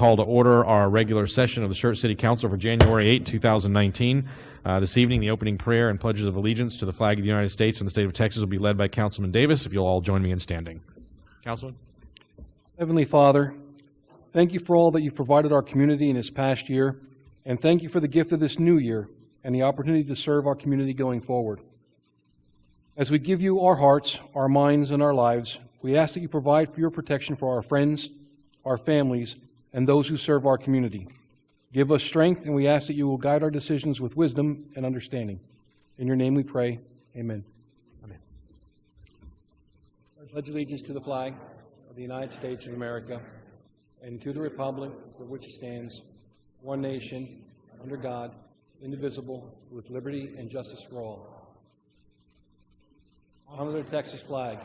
call to order our regular session of the Schertz City Council for January 8, 2019. This evening, the opening prayer and pledges of allegiance to the flag of the United States and the state of Texas will be led by Councilman Davis. If you'll all join me in standing. Councilman. Heavenly Father, thank you for all that you've provided our community in this past year, and thank you for the gift of this new year and the opportunity to serve our community going forward. As we give you our hearts, our minds, and our lives, we ask that you provide for your protection for our friends, our families, and those who serve our community. Give us strength, and we ask that you will guide our decisions with wisdom and understanding. In your name we pray. Amen. Amen. I pledge allegiance to the flag of the United States of America and to the republic for which it stands, one nation, under God, indivisible, with liberty and justice for all. Honor the Texas flag.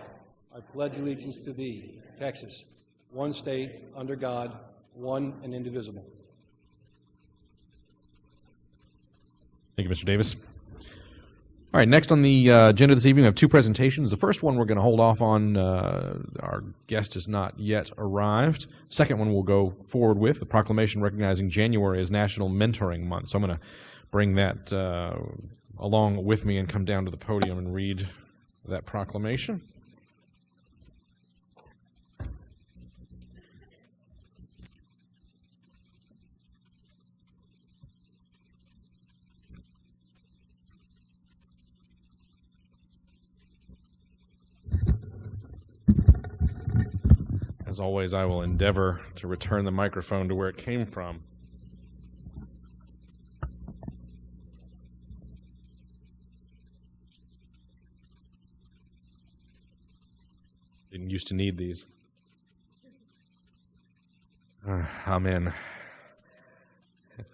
I pledge allegiance to thee, Texas, one state, under God, one and indivisible. Thank you, Mr. Davis. All right, next on the agenda this evening, we have two presentations. The first one we're going to hold off on. Our guest has not yet arrived. Second one we'll go forward with, the proclamation recognizing January as National Mentoring Month. So I'm going to bring that along with me and come down to the podium and read that proclamation. As always, I will endeavor to return the microphone to where it came from. Didn't used to need these. Amen.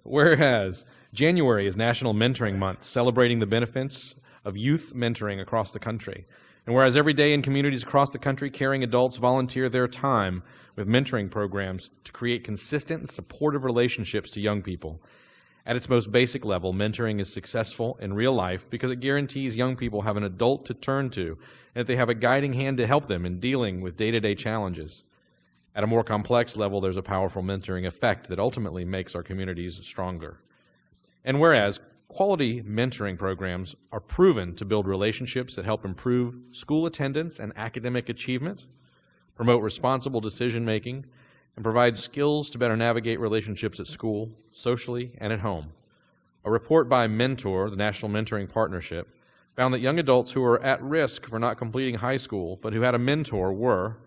Whereas January is National Mentoring Month, celebrating the benefits of youth mentoring across the country. And whereas every day in communities across the country, caring adults volunteer their time with mentoring programs to create consistent and supportive relationships to young people. At its most basic level, mentoring is successful in real life because it guarantees young people have an adult to turn to and that they have a guiding hand to help them in dealing with day-to-day challenges. At a more complex level, there's a powerful mentoring effect that ultimately makes our communities stronger. And whereas quality mentoring programs are proven to build relationships that help improve school attendance and academic achievement, promote responsible decision-making, and provide skills to better navigate relationships at school, socially, and at home. A report by Mentor, the National Mentoring Partnership, found that young adults who were at risk for not completing high school but who had a mentor were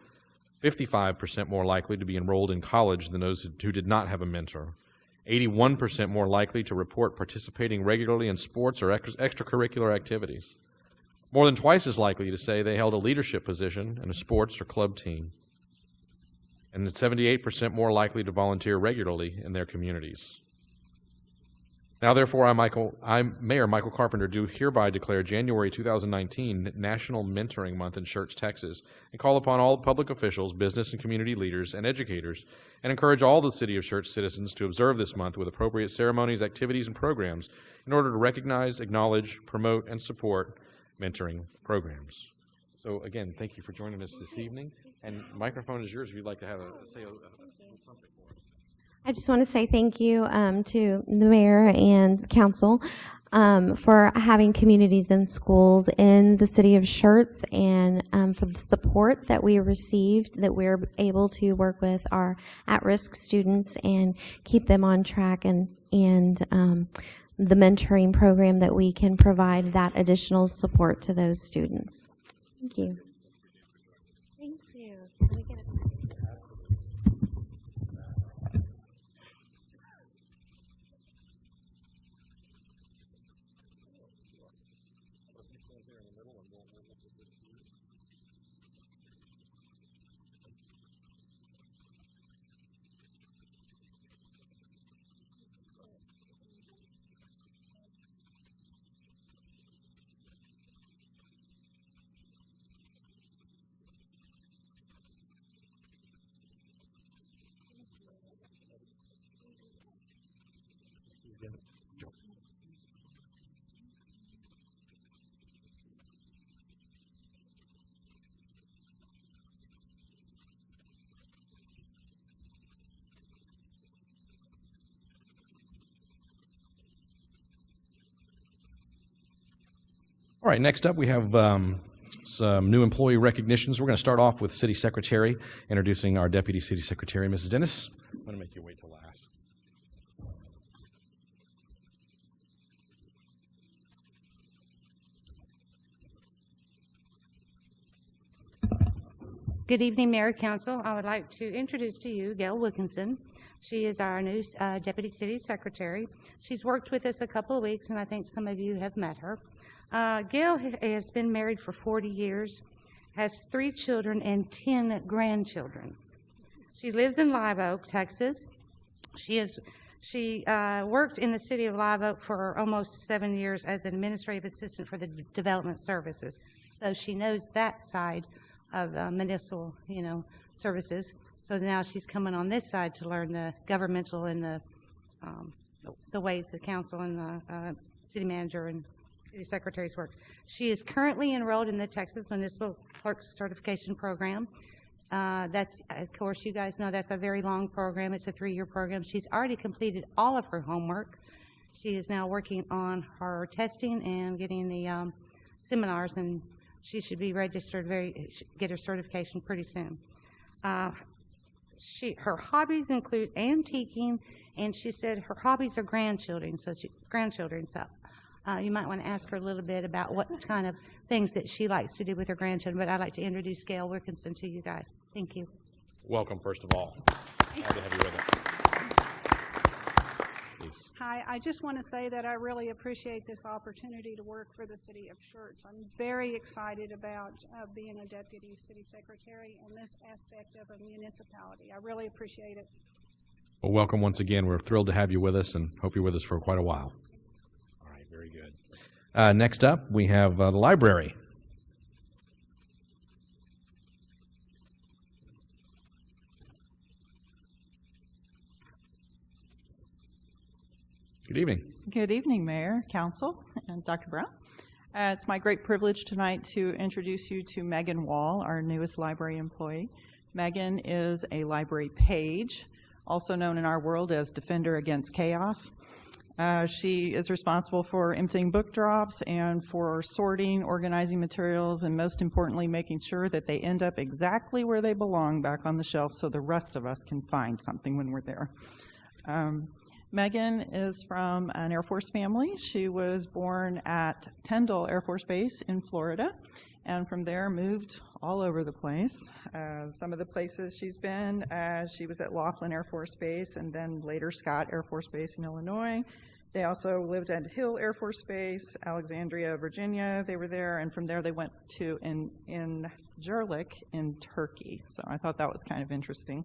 55% more likely to be enrolled in college than those who did not have a mentor, 81% more likely to report participating regularly in sports or extracurricular activities, more than twice as likely to say they held a leadership position in a sports or club team, and 78% more likely to volunteer regularly in their communities. Now, therefore, I, Mayor Michael Carpenter, do hereby declare January 2019 National Mentoring Month in Schertz, Texas, and call upon all public officials, business and community leaders, and educators, and encourage all the City of Schertz citizens to observe this month with appropriate ceremonies, activities, and programs in order to recognize, acknowledge, promote, and support mentoring programs. So, again, thank you for joining us this evening, and the microphone is yours if you'd like to say something for us. I just want to say thank you to the mayor and council for having communities and schools in the city of Schertz, and for the support that we received, that we're able to work with our at-risk students and keep them on track, and the mentoring program that we can provide that additional support to those students. Thank you. Thank you. Can we get All right, next up we have some new employee recognitions. We're going to start off with City Secretary, introducing our Deputy City Secretary, Mrs. Dennis. I'm going to make you wait till last. Good evening, Mayor, Council. I would like to introduce to you Gail Wilkinson. She is our new Deputy City Secretary. She's worked with us a couple of weeks, and I think some of you have met her. Gail has been married for 40 years, has 3 children and 10 grandchildren. She lives in Live Oak, Texas. She worked in the city of Live Oak for almost 7 years as an administrative assistant for the development services. So she knows that side of municipal, services. So now she's coming on this side to learn the governmental and the ways the council and the city manager and city secretaries work. She is currently enrolled in the Texas Municipal Clerks Certification Program. That's, of course, you guys know that's a very long program. It's a 3-year program. She's already completed all of her homework. She is now working on her testing and getting the seminars, and she should be registered, get her certification pretty soon. Her hobbies include antiquing, and she said her hobbies are grandchildren. So you might want to ask her a little bit about what kind of things that she likes to do with her grandchildren. But I'd like to introduce Gail Wilkinson to you guys. Thank you. Welcome, first of all. Glad to have you with us. Please. Hi, I just want to say that I really appreciate this opportunity to work for the city of Schertz. I'm very excited about being a deputy city secretary and this aspect of a municipality. I really appreciate it. Well, welcome once again. We're thrilled to have you with us and hope you're with us for quite a while. All right, very good. Next up, we have the library. Good evening. Good evening, Mayor, Council, and Dr. Brown. It's my great privilege tonight to introduce you to Megan Wall, our newest library employee. Megan is a library page, also known in our world as Defender Against Chaos. She is responsible for emptying book drops and for sorting, organizing materials, and most importantly, making sure that they end up exactly where they belong back on the shelf so the rest of us can find something when we're there. Megan is from an Air Force family. She was born at Tyndall Air Force Base in Florida, and from there moved all over the place. Some of the places she's been, she was at Laughlin Air Force Base and then later Scott Air Force Base in Illinois. They also lived at Hill Air Force Base, Alexandria, Virginia. They were there, and from there they went to in Jurlik in Turkey. So I thought that was kind of interesting.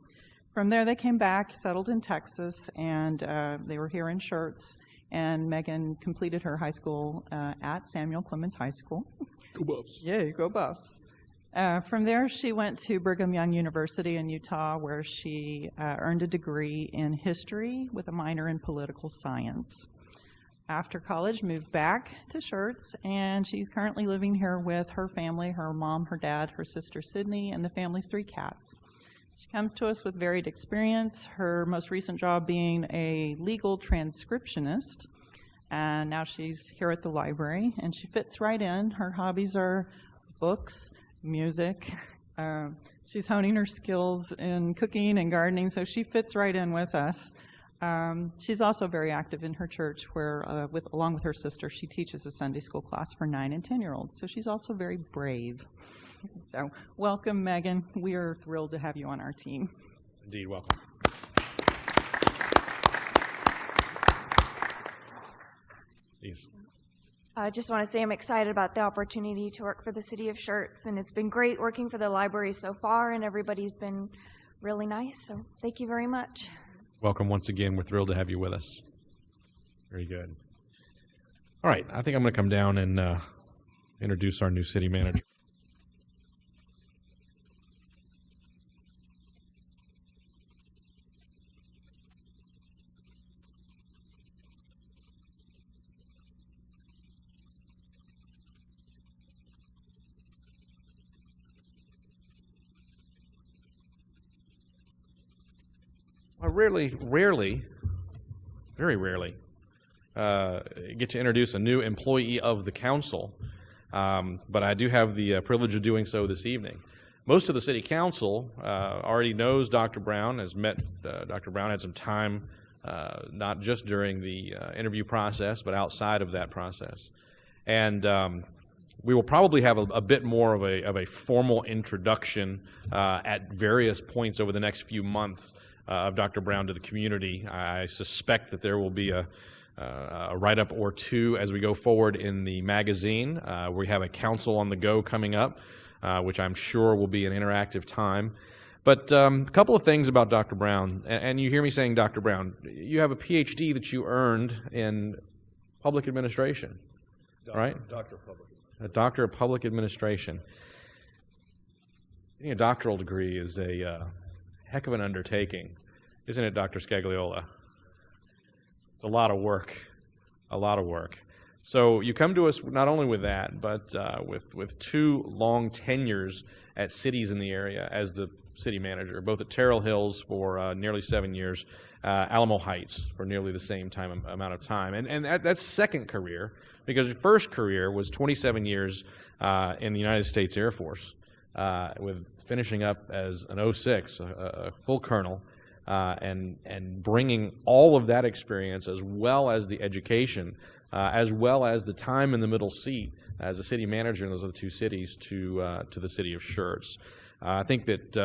From there, they came back, settled in Texas, and they were here in Schertz. And Megan completed her high school at Samuel Clemens High School. Go Buffs. Yeah, go Buffs. From there, she went to Brigham Young University in Utah, where she earned a degree in history with a minor in political science. After college, moved back to Schertz, and she's currently living here with her family, her mom, her dad, her sister Sydney, and the family's 3 cats. She comes to us with varied experience, her most recent job being a legal transcriptionist, and now she's here at the library, and she fits right in. Her hobbies are books, music. She's honing her skills in cooking and gardening, so she fits right in with us. She's also very active in her church where, along with her sister, she teaches a Sunday school class for 9 and 10-year-olds, so she's also very brave. So, welcome, Megan. We are thrilled to have you on our team. Indeed, welcome. Please. I just want to say I'm excited about the opportunity to work for the city of Schertz, and it's been great working for the library so far, and everybody's been really nice, so thank you very much. Welcome once again. We're thrilled to have you with us. Very good. All right, I think I'm going to come down and introduce our new city manager. I very rarely, get to introduce a new employee of the council. but I do have the privilege of doing so this evening. Most of the City Council already knows Dr. Brown, has met Dr. Brown, had some time, not just during the interview process, but outside of that process. And we will probably have a bit more of a formal introduction at various points over the next few months of Dr. Brown to the community. I suspect that there will be a write-up or two as we go forward in the magazine. We have a Council on the Go coming up, which I'm sure will be an interactive time. But a couple of things about Dr. Brown, and you hear me saying Dr. Brown. You have a PhD that you earned in public administration, right? Doctor of Public. A Doctor of Public Administration. Getting a doctoral degree is a heck of an undertaking, isn't it, Dr. Scagliola? It's a lot of work, a lot of work. So you come to us not only with that, but with 2 long tenures at cities in the area as the city manager, both at Terrell Hills for nearly 7 years, Alamo Heights for nearly the same amount of time. And that's second career, because your first career was 27 years in the United States Air Force, with finishing up as an 06, a full colonel, and bringing all of that experience as well as the education, as well as the time in the middle seat as a city manager in those other 2 cities to the city of Schertz. I think that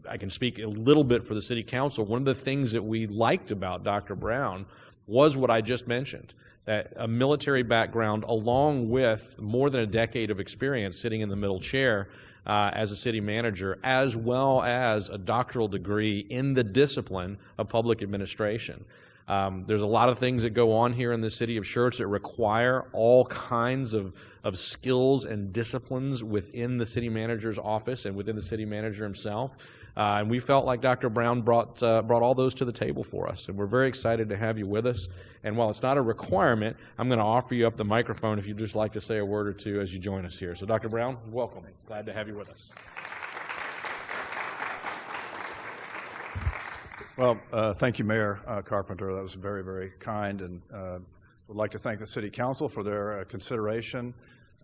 I can speak a little bit for the City Council. One of the things that we liked about Dr. Brown was what I just mentioned, that a military background along with more than a decade of experience sitting in the middle chair as a city manager, as well as a doctoral degree in the discipline of public administration. There's a lot of things that go on here in the city of Schertz that require all kinds of skills and disciplines within the city manager's office and within the city manager himself. And we felt like Dr. Brown brought all those to the table for us. And we're very excited to have you with us. And while it's not a requirement, I'm going to offer you up the microphone if you'd just like to say a word or two as you join us here. So Dr. Brown, welcome. Glad to have you with us. Well, thank you, Mayor Carpenter. That was very, very kind, and would like to thank the City Council for their consideration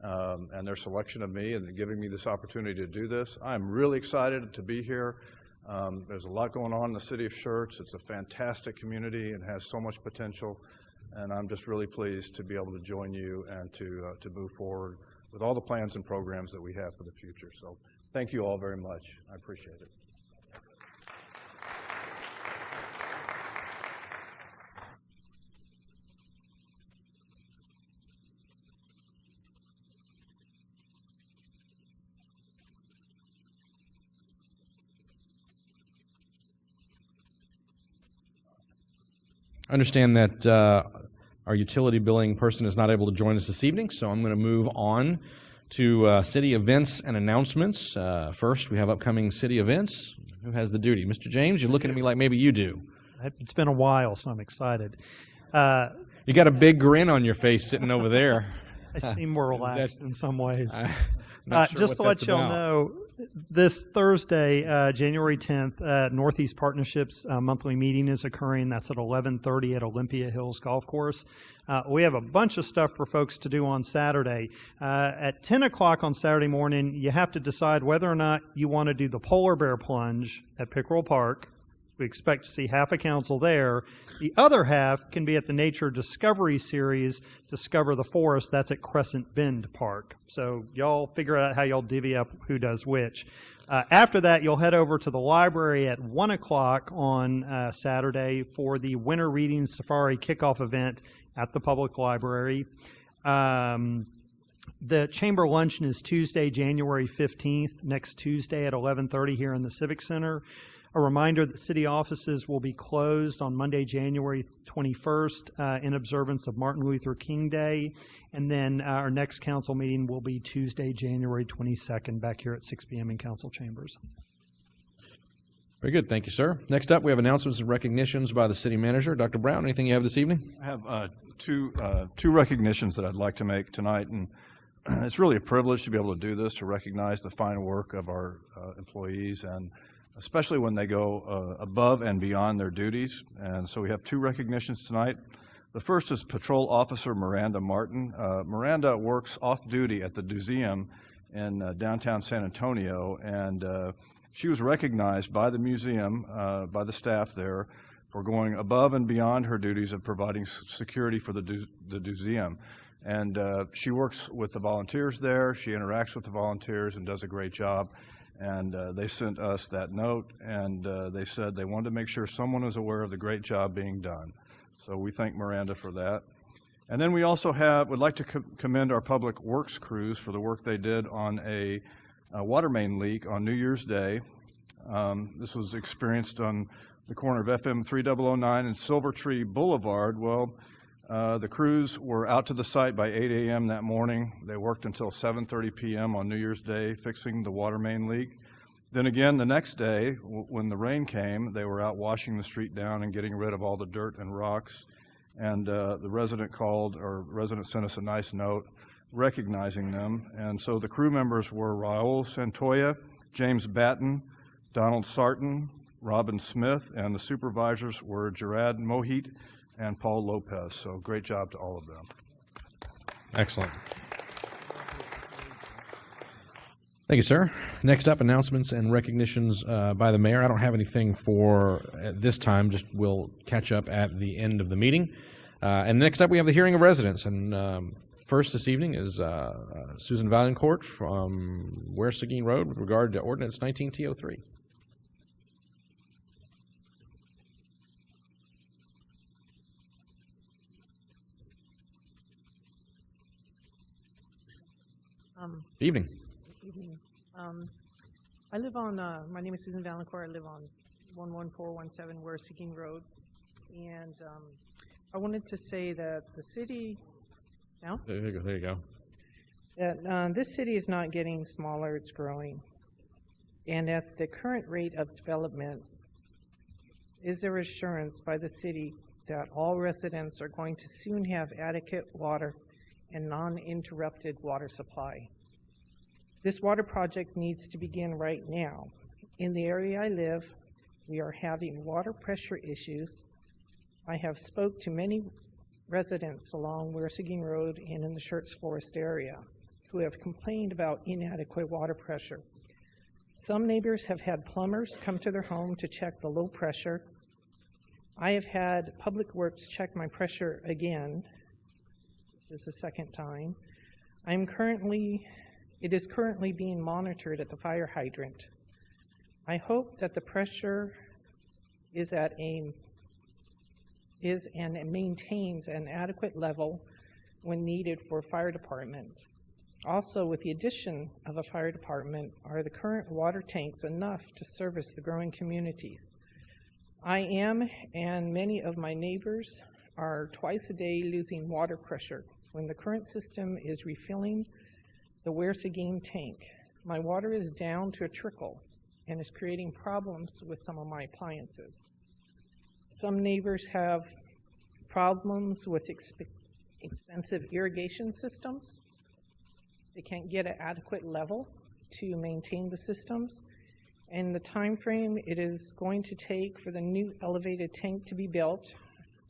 and their selection of me and giving me this opportunity to do this. I'm really excited to be here. There's a lot going on in the city of Schertz. It's a fantastic community and has so much potential, and I'm just really pleased to be able to join you and to move forward with all the plans and programs that we have for the future. So thank you all very much. I appreciate it. I understand that our utility billing person is not able to join us this evening, so I'm going to move on to city events and announcements. First, we have upcoming city events. Who has the duty? Mr. James, you're looking at me like maybe you do. It's been a while, so I'm excited. You got a big grin on your face sitting over there. I seem more relaxed in some ways. Not sure just what to let that's y'all about. know, this Thursday, January 10th, Northeast Partnerships monthly meeting is occurring. That's at 11:30 at Olympia Hills Golf Course. We have a bunch of stuff for folks to do on Saturday. At 10 o'clock on Saturday morning, you have to decide whether or not you want to do the polar bear plunge at Pickerel Park. We expect to see half a council there. The other half can be at the Nature Discovery Series, Discover the Forest. That's at Crescent Bend Park. So y'all figure out how y'all divvy up who does which. After that, you'll head over to the library at 1 o'clock on Saturday for the Winter Reading Safari kickoff event at the public library. The chamber luncheon is Tuesday, January 15th, next Tuesday at 11:30 here in the Civic Center. A reminder that city offices will be closed on Monday, January 21st in observance of Martin Luther King Day. And then our next council meeting will be Tuesday, January 22nd, back here at 6 p.m. in council chambers. Very good. Thank you, sir. Next up, we have announcements and recognitions by the city manager. Dr. Brown, anything you have this evening? I have two recognitions that I'd like to make tonight, and it's really a privilege to be able to do this, to recognize the fine work of our employees, and especially when they go above and beyond their duties. And so we have two recognitions tonight. The first is Patrol Officer Miranda Martin. Miranda works off-duty at the museum in downtown San Antonio, and she was recognized by the museum, by the staff there, for going above and beyond her duties of providing security for the museum. And she works with the volunteers there. She interacts with the volunteers and does a great job. And they sent us that note, and they said they wanted to make sure someone was aware of the great job being done. So we thank Miranda for that. And then we also would like to commend our public works crews for the work they did on a water main leak on New Year's Day. This was experienced on the corner of FM 3009 and Silver Tree Boulevard. Well, the crews were out to the site by 8 a.m. that morning. They worked until 7:30 p.m. on New Year's Day fixing the water main leak. Then again, the next day, when the rain came, they were out washing the street down and getting rid of all the dirt and rocks. And the resident sent us a nice note recognizing them. And so the crew members were Raul Santoya, James Batten, Donald Sarton, Robin Smith, and the supervisors were Gerard Mohit and Paul Lopez. So great job to all of them. Excellent. Thank you, sir. Next up, announcements and recognitions by the mayor. I don't have anything for this time, just we'll catch up at the end of the meeting. And next up, we have the hearing of residents. And first this evening is Susan Valencourt from Ware Seguin Road with regard to Ordinance 19-T03. Evening. Evening. I live on, my name is Susan Valencourt. I live on 11417 Ware Seguin Road. And I wanted to say that the city, now? There you go. That this city is not getting smaller, it's growing. And at the current rate of development, is there assurance by the city that all residents are going to soon have adequate water and non-interrupted water supply? This water project needs to begin right now. In the area I live, we are having water pressure issues. I have spoke to many residents along Ware Seguin Road and in the Schertz Forest area who have complained about inadequate water pressure. Some neighbors have had plumbers come to their home to check the low pressure. I have had Public Works check my pressure again. This is the second time. It is currently being monitored at the fire hydrant. I hope that the pressure is and maintains an adequate level when needed for fire department. Also, with the addition of a fire department, are the current water tanks enough to service the growing communities? I am, and many of my neighbors are twice a day losing water pressure when the current system is refilling the Ware Seguin tank. My water is down to a trickle and is creating problems with some of my appliances. Some neighbors have problems with expensive irrigation systems. They can't get an adequate level to maintain the systems. And the time frame it is going to take for the new elevated tank to be built,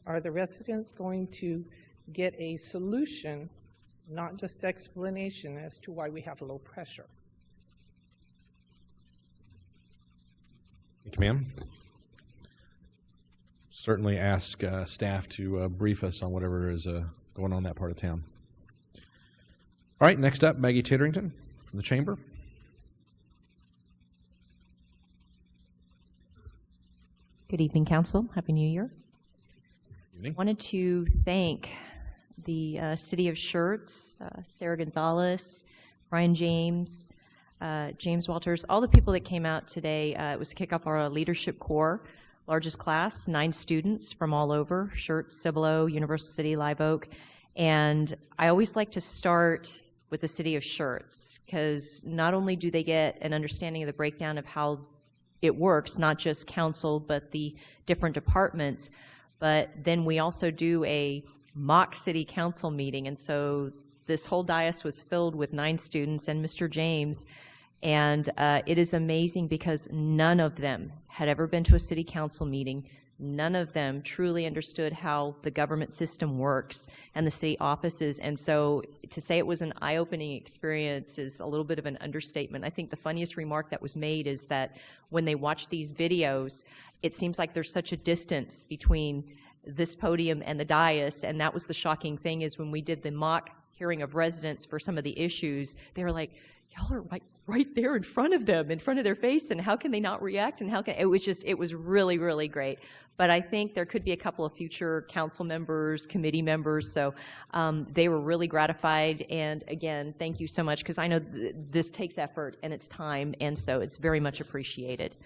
are the residents going to get a solution, not just explanation, as to why we have low pressure? Thank you, ma'am. Certainly ask staff to brief us on whatever is going on in that part of town. All right, next up, Maggie Titterington from the Chamber. Good evening, Council. Happy New Year. Evening. Wanted to thank the City of Schertz, Sarah Gonzalez, Brian James, James Walters, all the people that came out today. It was to kick off our Leadership Corps, largest class, 9 students from all over, Schertz, Cibolo, Universal City, Live Oak. And I always like to start with the City of Schertz, because not only do they get an understanding of the breakdown of how it works, not just council, but the different departments, but then we also do a mock city council meeting. And so this whole dais was filled with 9 students and Mr. James. And it is amazing because none of them had ever been to a city council meeting. none of them truly understood how the government system works and the city offices. And so to say it was an eye-opening experience is a little bit of an understatement. I think the funniest remark that was made is that when they watch these videos, it seems like there's such a distance between this podium and the dais. And that was the shocking thing, is when we did the mock hearing of residents for some of the issues, they were like, y'all are right there in front of them, in front of their face, and how can they not react? And it was really, really great. But I think there could be a couple of future council members, committee members, so they were really gratified. And again, thank you so much, because I know this takes effort and it's time, and so it's very much appreciated.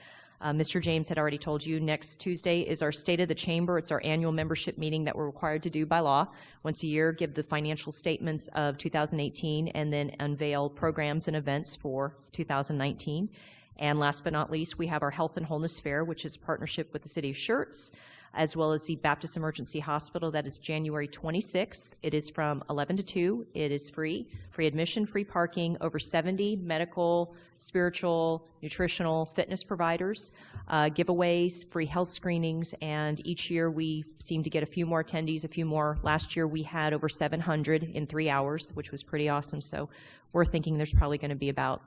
Mr. James had already told you next Tuesday is our State of the Chamber. It's our annual membership meeting that we're required to do by law once a year, give the financial statements of 2018, and then unveil programs and events for 2019. And last but not least, we have our Health and Wholeness Fair, which is a partnership with the City of Schertz, as well as the Baptist Emergency Hospital. That is January 26th. It is from 11 to 2. It is free admission, free parking, over 70 medical, spiritual, nutritional, fitness providers, giveaways, free health screenings, and each year we seem to get a few more attendees, a few more. Last year we had over 700 in 3 hours, which was pretty awesome. So we're thinking there's probably going to be about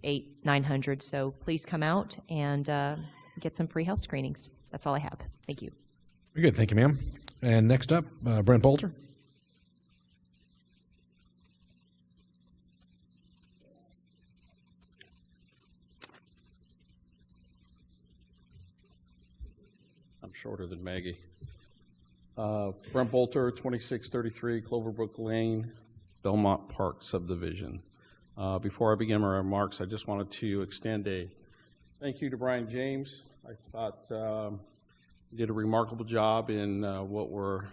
800-900. So please come out and get some free health screenings. That's all I have. Thank you. Very good. Thank you, ma'am. And next up, Brent Bolter. I'm shorter than Maggie. Brent Bolter, 2633 Cloverbrook Lane, Belmont Park subdivision. Before I begin my remarks, I just wanted to extend a thank you to Brian James. I thought he did a remarkable job in what were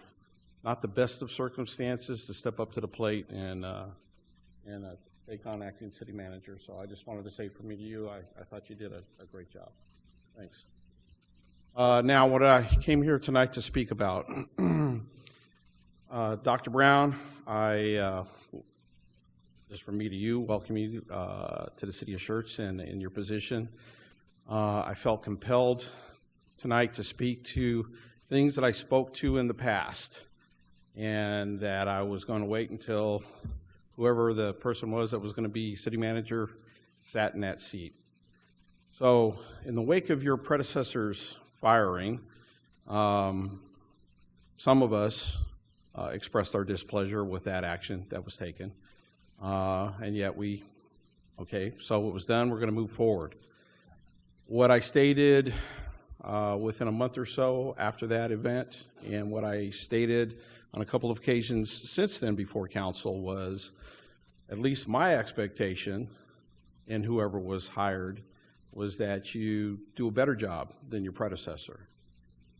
not the best of circumstances to step up to the plate and take on acting city manager. So I just wanted to say from me to you, I thought you did a great job. Thanks. Now, what I came here tonight to speak about, Dr. Brown, just from me to you, welcome you to the City of Schertz and in your position. I felt compelled tonight to speak to things that I spoke to in the past, and that I was going to wait until whoever the person was that was going to be city manager sat in that seat. So, in the wake of your predecessor's firing, some of us expressed our displeasure with that action that was taken, and yet so it was done, we're going to move forward. What I stated within a month or so after that event, and what I stated on a couple of occasions since then before council, was at least my expectation, and whoever was hired, was that you do a better job than your predecessor.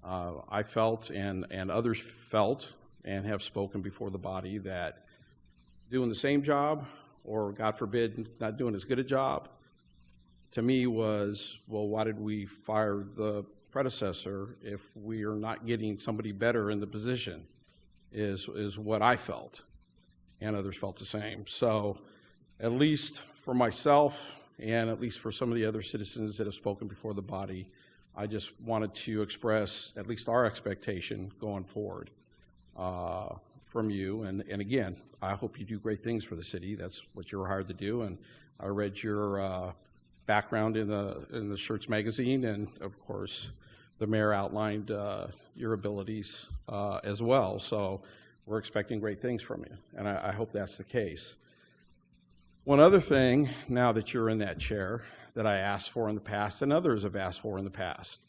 I felt, and others felt, and have spoken before the body, that doing the same job, or God forbid, not doing as good a job, to me was, well, why did we fire the predecessor if we are not getting somebody better in the position, is what I felt, and others felt the same. So at least for myself, and at least for some of the other citizens that have spoken before the body, I just wanted to express at least our expectation going forward from you. And again, I hope you do great things for the city. That's what you're hired to do. And I read your background in the Schertz magazine, and of course, the mayor outlined your abilities as well. So we're expecting great things from you, and I hope that's the case. One other thing, now that you're in that chair, that I asked for in the past, and others have asked for in the past,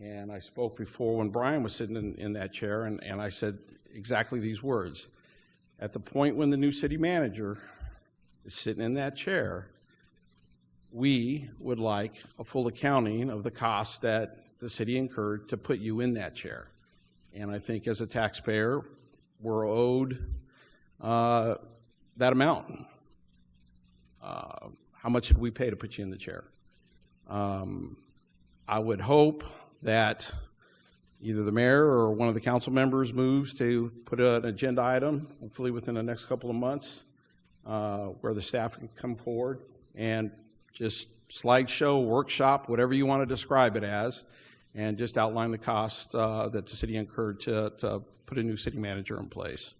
and I spoke before when Brian was sitting in that chair, and I said exactly these words. At the point when the new city manager is sitting in that chair, we would like a full accounting of the costs that the city incurred to put you in that chair. And I think as a taxpayer, we're owed that amount. How much did we pay to put you in the chair? I would hope that either the mayor or one of the council members moves to put an agenda item, hopefully within the next couple of months, where the staff can come forward and just slideshow, workshop, whatever you want to describe it as, and just outline the cost that the city incurred to put a new city manager in place.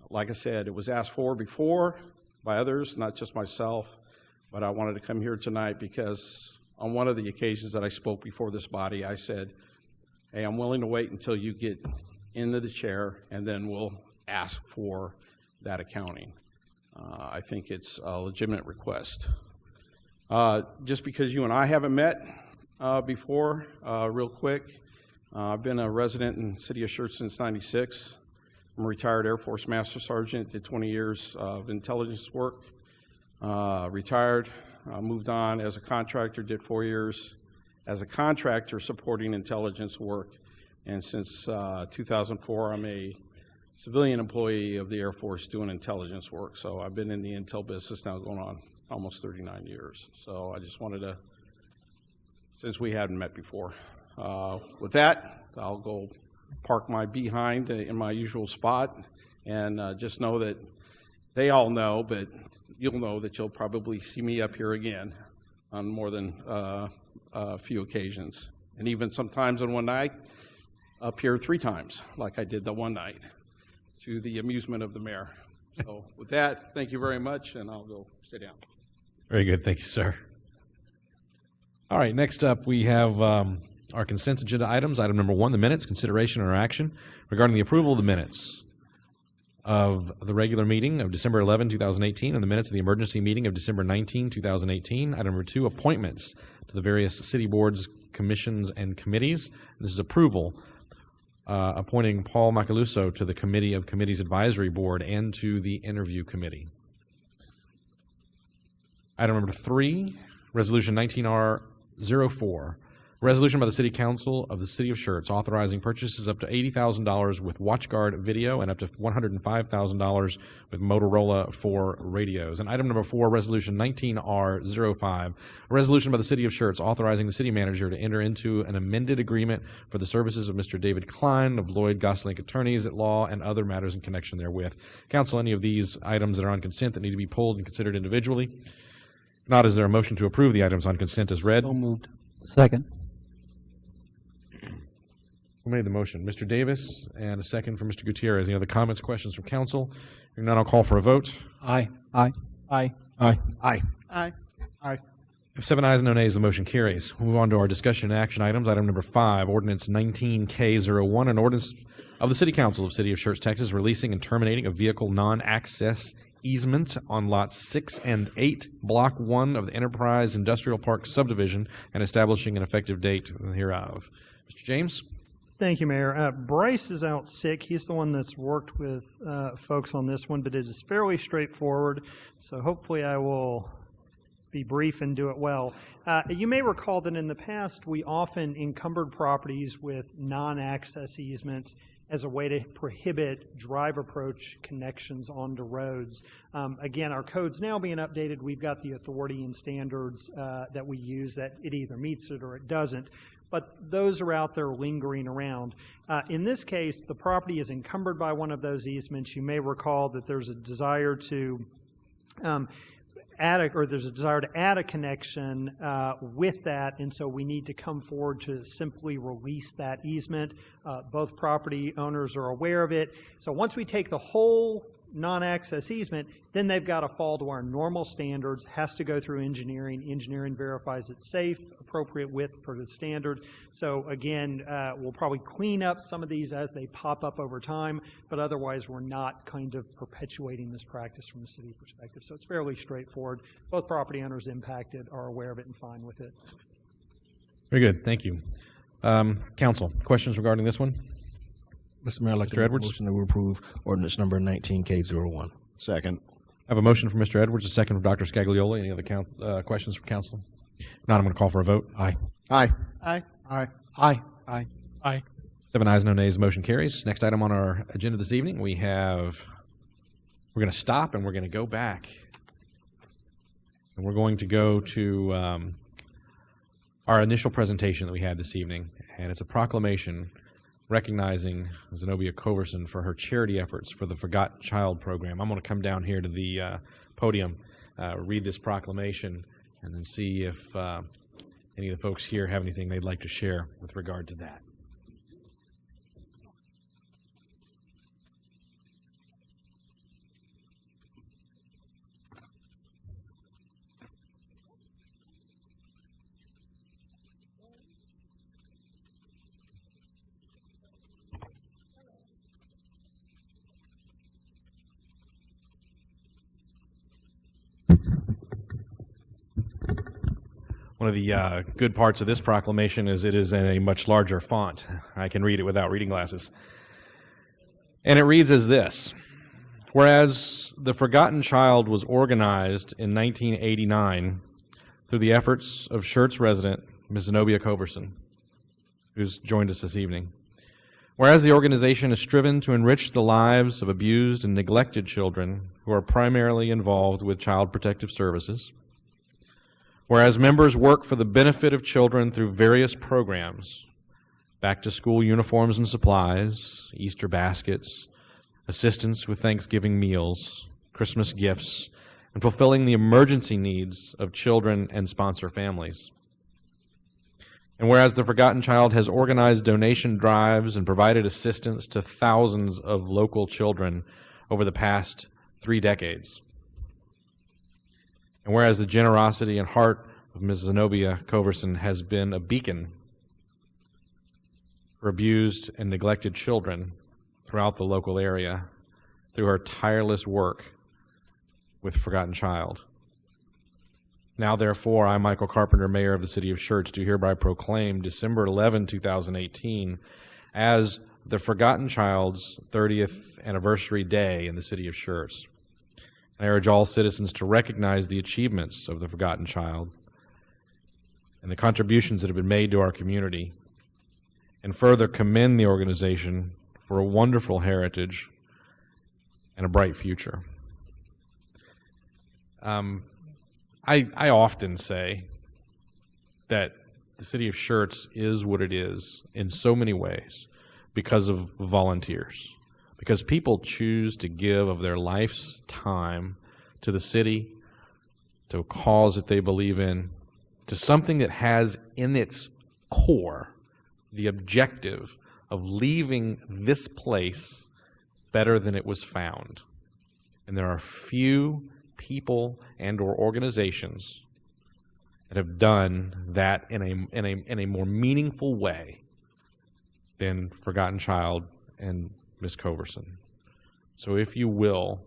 Like I said, it was asked for before by others, not just myself, but I wanted to come here tonight because on one of the occasions that I spoke before this body, I said, hey, I'm willing to wait until you get into the chair, and then we'll ask for that accounting. I think it's a legitimate request. Just because you and I haven't met before, real quick, I've been a resident in the city of Schertz since '96. I'm a retired Air Force Master Sergeant, did 20 years of intelligence work, retired, moved on as a contractor, did 4 years as a contractor supporting intelligence work, and since 2004 I'm a civilian employee of the Air Force doing intelligence work. So I've been in the intel business now going on almost 39 years. So I just wanted to, since we hadn't met before. With that, I'll go park my behind in my usual spot, and just know that they all know, but you'll know that you'll probably see me up here again on more than a few occasions. And even sometimes on one night, up here 3 times, like I did the one night, to the amusement of the mayor. So with that, thank you very much, and I'll go sit down. Very good. Thank you, sir. All right, next up we have our consent agenda items. Item number 1, the minutes, consideration or action regarding the approval of the minutes of the regular meeting of December 11, 2018, and the minutes of the emergency meeting of December 19, 2018. Item number 2, appointments to the various city boards, commissions, and committees. This is approval, appointing Paul Macaluso to the Committee of Committees Advisory Board and to the Interview Committee. Item number 3, Resolution 19R04, resolution by the City Council of the City of Schertz authorizing purchases up to $80,000 with WatchGuard video and up to $105,000 with Motorola 4 radios. And item number 4, Resolution 19R05, a resolution by the City of Schertz authorizing the city manager to enter into an amended agreement for the services of Mr. David Klein of Lloyd Gosling Attorneys at Law and other matters in connection therewith. Council, any of these items that are on consent that need to be pulled and considered individually? If not, is there a motion to approve the items on consent as read? So moved. Second. Who made the motion? Mr. Davis, and a second from Mr. Gutierrez. Any other comments, questions from council? Hearing none, I'll call for a vote. Aye. Aye. Aye. Aye. Aye. Aye. Aye. If 7 ayes, no nays, the motion carries. We'll move on to our discussion and action items. Item number 5, Ordinance 19K01, an ordinance of the City Council of the City of Schertz, Texas, releasing and terminating a vehicle non-access easement on lots 6 and 8, Block 1 of the Enterprise Industrial Park subdivision, and establishing an effective date hereof. Mr. James? Thank you, Mayor. Bryce is out sick. He's the one that's worked with folks on this one, but it is fairly straightforward, so hopefully I will be brief and do it well. You may recall that in the past we often encumbered properties with non-access easements as a way to prohibit drive approach connections onto roads. Again, our code's now being updated. We've got the authority and standards that we use that it either meets it or it doesn't. But those are out there lingering around. In this case, the property is encumbered by one of those easements. You may recall that there's a desire to add a connection with that, and so we need to come forward to simply release that easement. Both property owners are aware of it. So once we take the whole non-access easement, then they've got to fall to our normal standards, has to go through engineering. Engineering verifies it's safe, appropriate width per the standard. So again, we'll probably clean up some of these as they pop up over time, but otherwise we're not kind of perpetuating this practice from a city perspective. So it's fairly straightforward. Both property owners impacted are aware of it and fine with it. Very good. Thank you. Council, questions regarding this one? Mr. Mayor, I'd like to make a motion that we approve ordinance number 19K01. Second. I have a motion from Mr. Edwards, a second from Dr. Scaglioli. Any other questions from council? If not, I'm going to call for a vote. Aye. Aye. Aye. Aye. Aye. Aye. Aye. 7 ayes, no nays, motion carries. Next item on our agenda this evening, we're going to stop and we're going to go back. And we're going to go to our initial presentation that we had this evening, and it's a proclamation recognizing Zenobia Coverson for her charity efforts for the Forgotten Child program. I'm going to come down here to the podium, read this proclamation, and then see if any of the folks here have anything they'd like to share with regard to that. One of the good parts of this proclamation is it is in a much larger font. I can read it without reading glasses. And it reads as this: whereas the Forgotten Child was organized in 1989 through the efforts of Schertz resident Ms. Zenobia Coverson, who's joined us this evening. Whereas the organization has striven to enrich the lives of abused and neglected children who are primarily involved with Child Protective Services. Whereas members work for the benefit of children through various programs, back-to-school uniforms and supplies, Easter baskets, assistance with Thanksgiving meals, Christmas gifts, and fulfilling the emergency needs of children and sponsor families. And whereas the Forgotten Child has organized donation drives and provided assistance to thousands of local children over the past 3 decades. And whereas the generosity and heart of Ms. Zenobia Coverson has been a beacon for abused and neglected children throughout the local area through her tireless work with Forgotten Child. Now, therefore, I, Michael Carpenter, Mayor of the City of Schertz, do hereby proclaim December 11, 2018 as the Forgotten Child's 30th anniversary day in the City of Schertz. I urge all citizens to recognize the achievements of the Forgotten Child and the contributions that have been made to our community, and further commend the organization for a wonderful heritage and a bright future. I often say that the City of Schertz is what it is in so many ways because of volunteers. Because people choose to give of their life's time to the city, to a cause that they believe in, to something that has in its core the objective of leaving this place better than it was found. And there are few people and or organizations that have done that in a more meaningful way than Forgotten Child and Ms. Coverson. So if you will,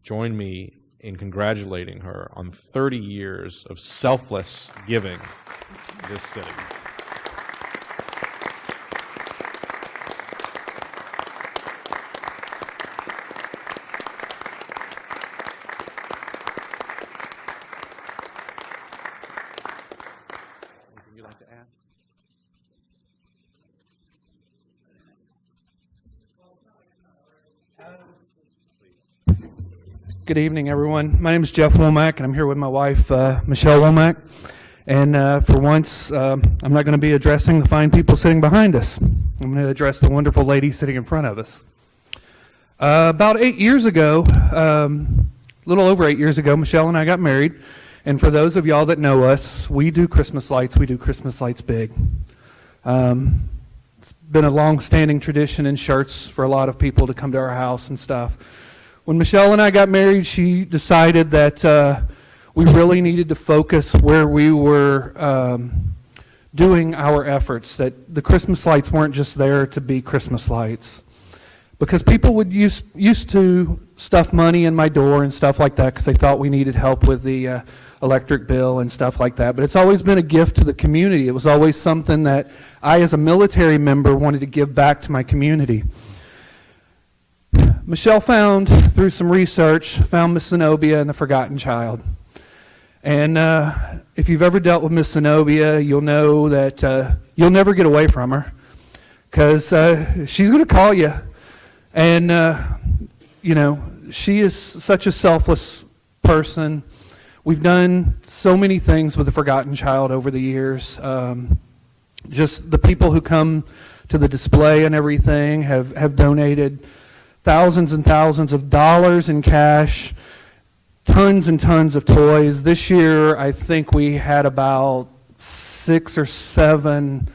join me in congratulating her on 30 years of selfless giving to this city. Anything you'd like to add? Good evening, everyone. My name is Jeff Womack, and I'm here with my wife, Michelle Womack. And for once, I'm not going to be addressing the fine people sitting behind us. I'm going to address the wonderful lady sitting in front of us. About 8 years ago, a little over 8 years ago, Michelle and I got married. And for those of y'all that know us, we do Christmas lights. We do Christmas lights big. It's been a long-standing tradition in Schertz for a lot of people to come to our house and stuff. When Michelle and I got married, she decided that we really needed to focus where we were doing our efforts, that the Christmas lights weren't just there to be Christmas lights. Because people would used to stuff money in my door and stuff like that because they thought we needed help with the electric bill and stuff like that. But it's always been a gift to the community. It was always something that I, as a military member, wanted to give back to my community. Michelle found, through some research, found Miss Zenobia and the Forgotten Child. And if you've ever dealt with Miss Zenobia, you'll know that you'll never get away from her because she's going to call you. And, you know, she is such a selfless person. We've done so many things with the Forgotten Child over the years. Just the people who come to the display and everything have donated thousands and thousands of dollars in cash, tons and tons of toys. This year, I think we had about 6 or 7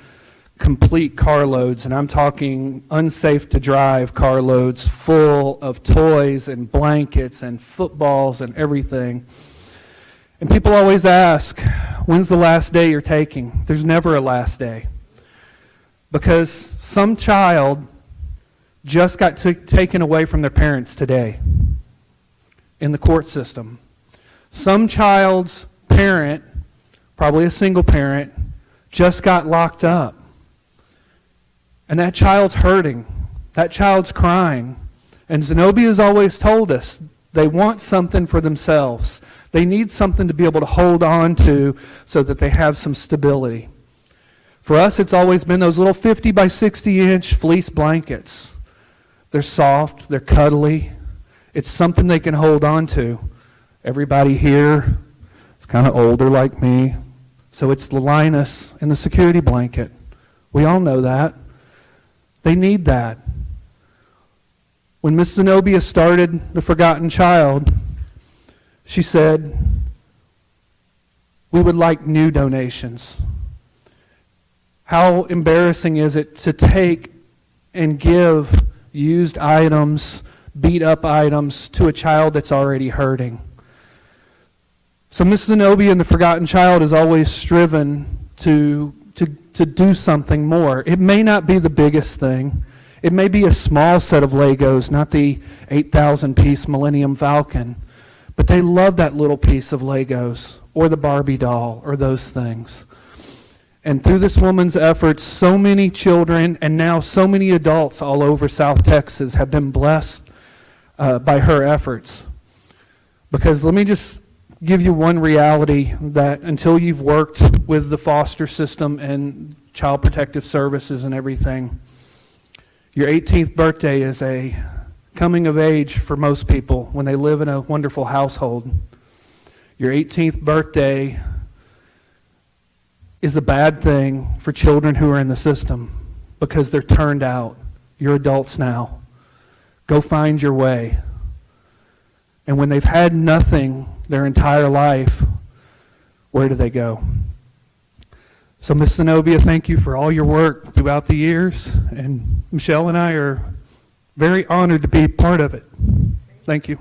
complete carloads, and I'm talking unsafe to drive carloads full of toys and blankets and footballs and everything. And people always ask, when's the last day you're taking? There's never a last day. Because some child just got taken away from their parents today in the court system. Some child's parent, probably a single parent, just got locked up. And that child's hurting. That child's crying. And Zenobia has always told us they want something for themselves. They need something to be able to hold on to so that they have some stability. For us, it's always been those little 50 by 60 inch fleece blankets. They're soft, they're cuddly. It's something they can hold on to. Everybody here is kind of older like me, so it's the Linus and the security blanket. We all know that. They need that. When Miss Zenobia started the Forgotten Child, she said, we would like new donations. How embarrassing is it to take and give used items, beat up items to a child that's already hurting? So Miss Zenobia and the Forgotten Child has always striven to do something more. It may not be the biggest thing. It may be a small set of Legos, not the 8,000-piece Millennium Falcon. But they love that little piece of Legos or the Barbie doll or those things. And through this woman's efforts, so many children and now so many adults all over South Texas have been blessed by her efforts. Because let me just give you one reality, that until you've worked with the foster system and child protective services and everything, your 18th birthday is a coming of age for most people when they live in a wonderful household. Your 18th birthday is a bad thing for children who are in the system because they're turned out. You're adults now. Go find your way. And when they've had nothing their entire life, where do they go? So Miss Zenobia, thank you for all your work throughout the years. And Michelle and I are very honored to be part of it. Thank you.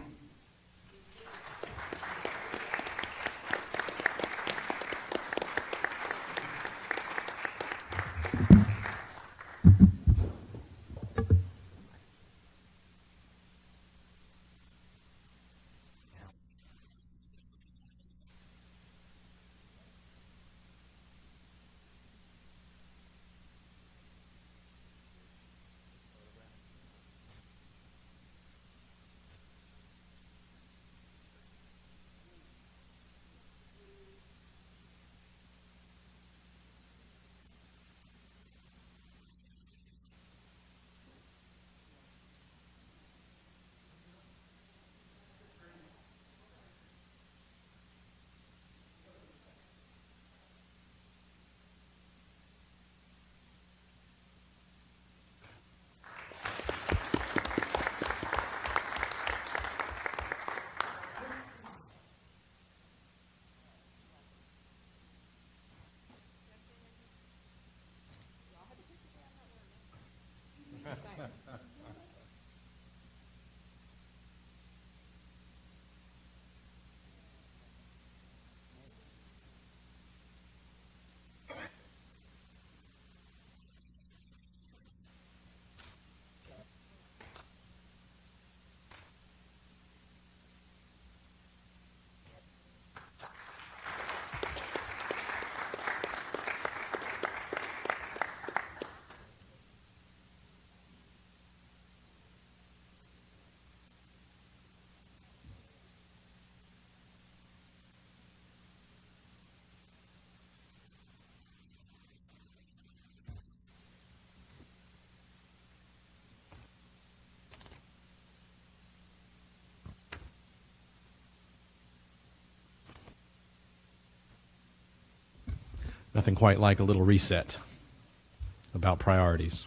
Nothing quite like a little reset about priorities.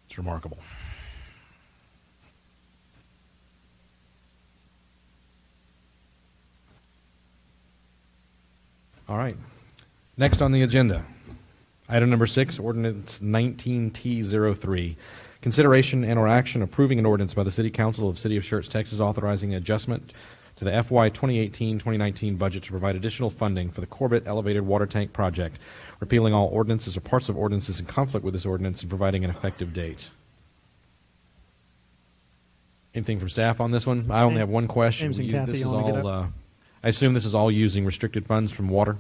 It's remarkable. All right. Next on the agenda, item number 6, ordinance 19T03. Consideration and or action approving an ordinance by the City Council of City of Schertz, Texas, authorizing an adjustment to the FY 2018-2019 budget to provide additional funding for the Corbett Elevated Water Tank Project, repealing all ordinances or parts of ordinances in conflict with this ordinance and providing an effective date. Anything from staff on this one? I only have one question. James and Kathy, This you is wanna get all, I assume this is all using restricted funds from water?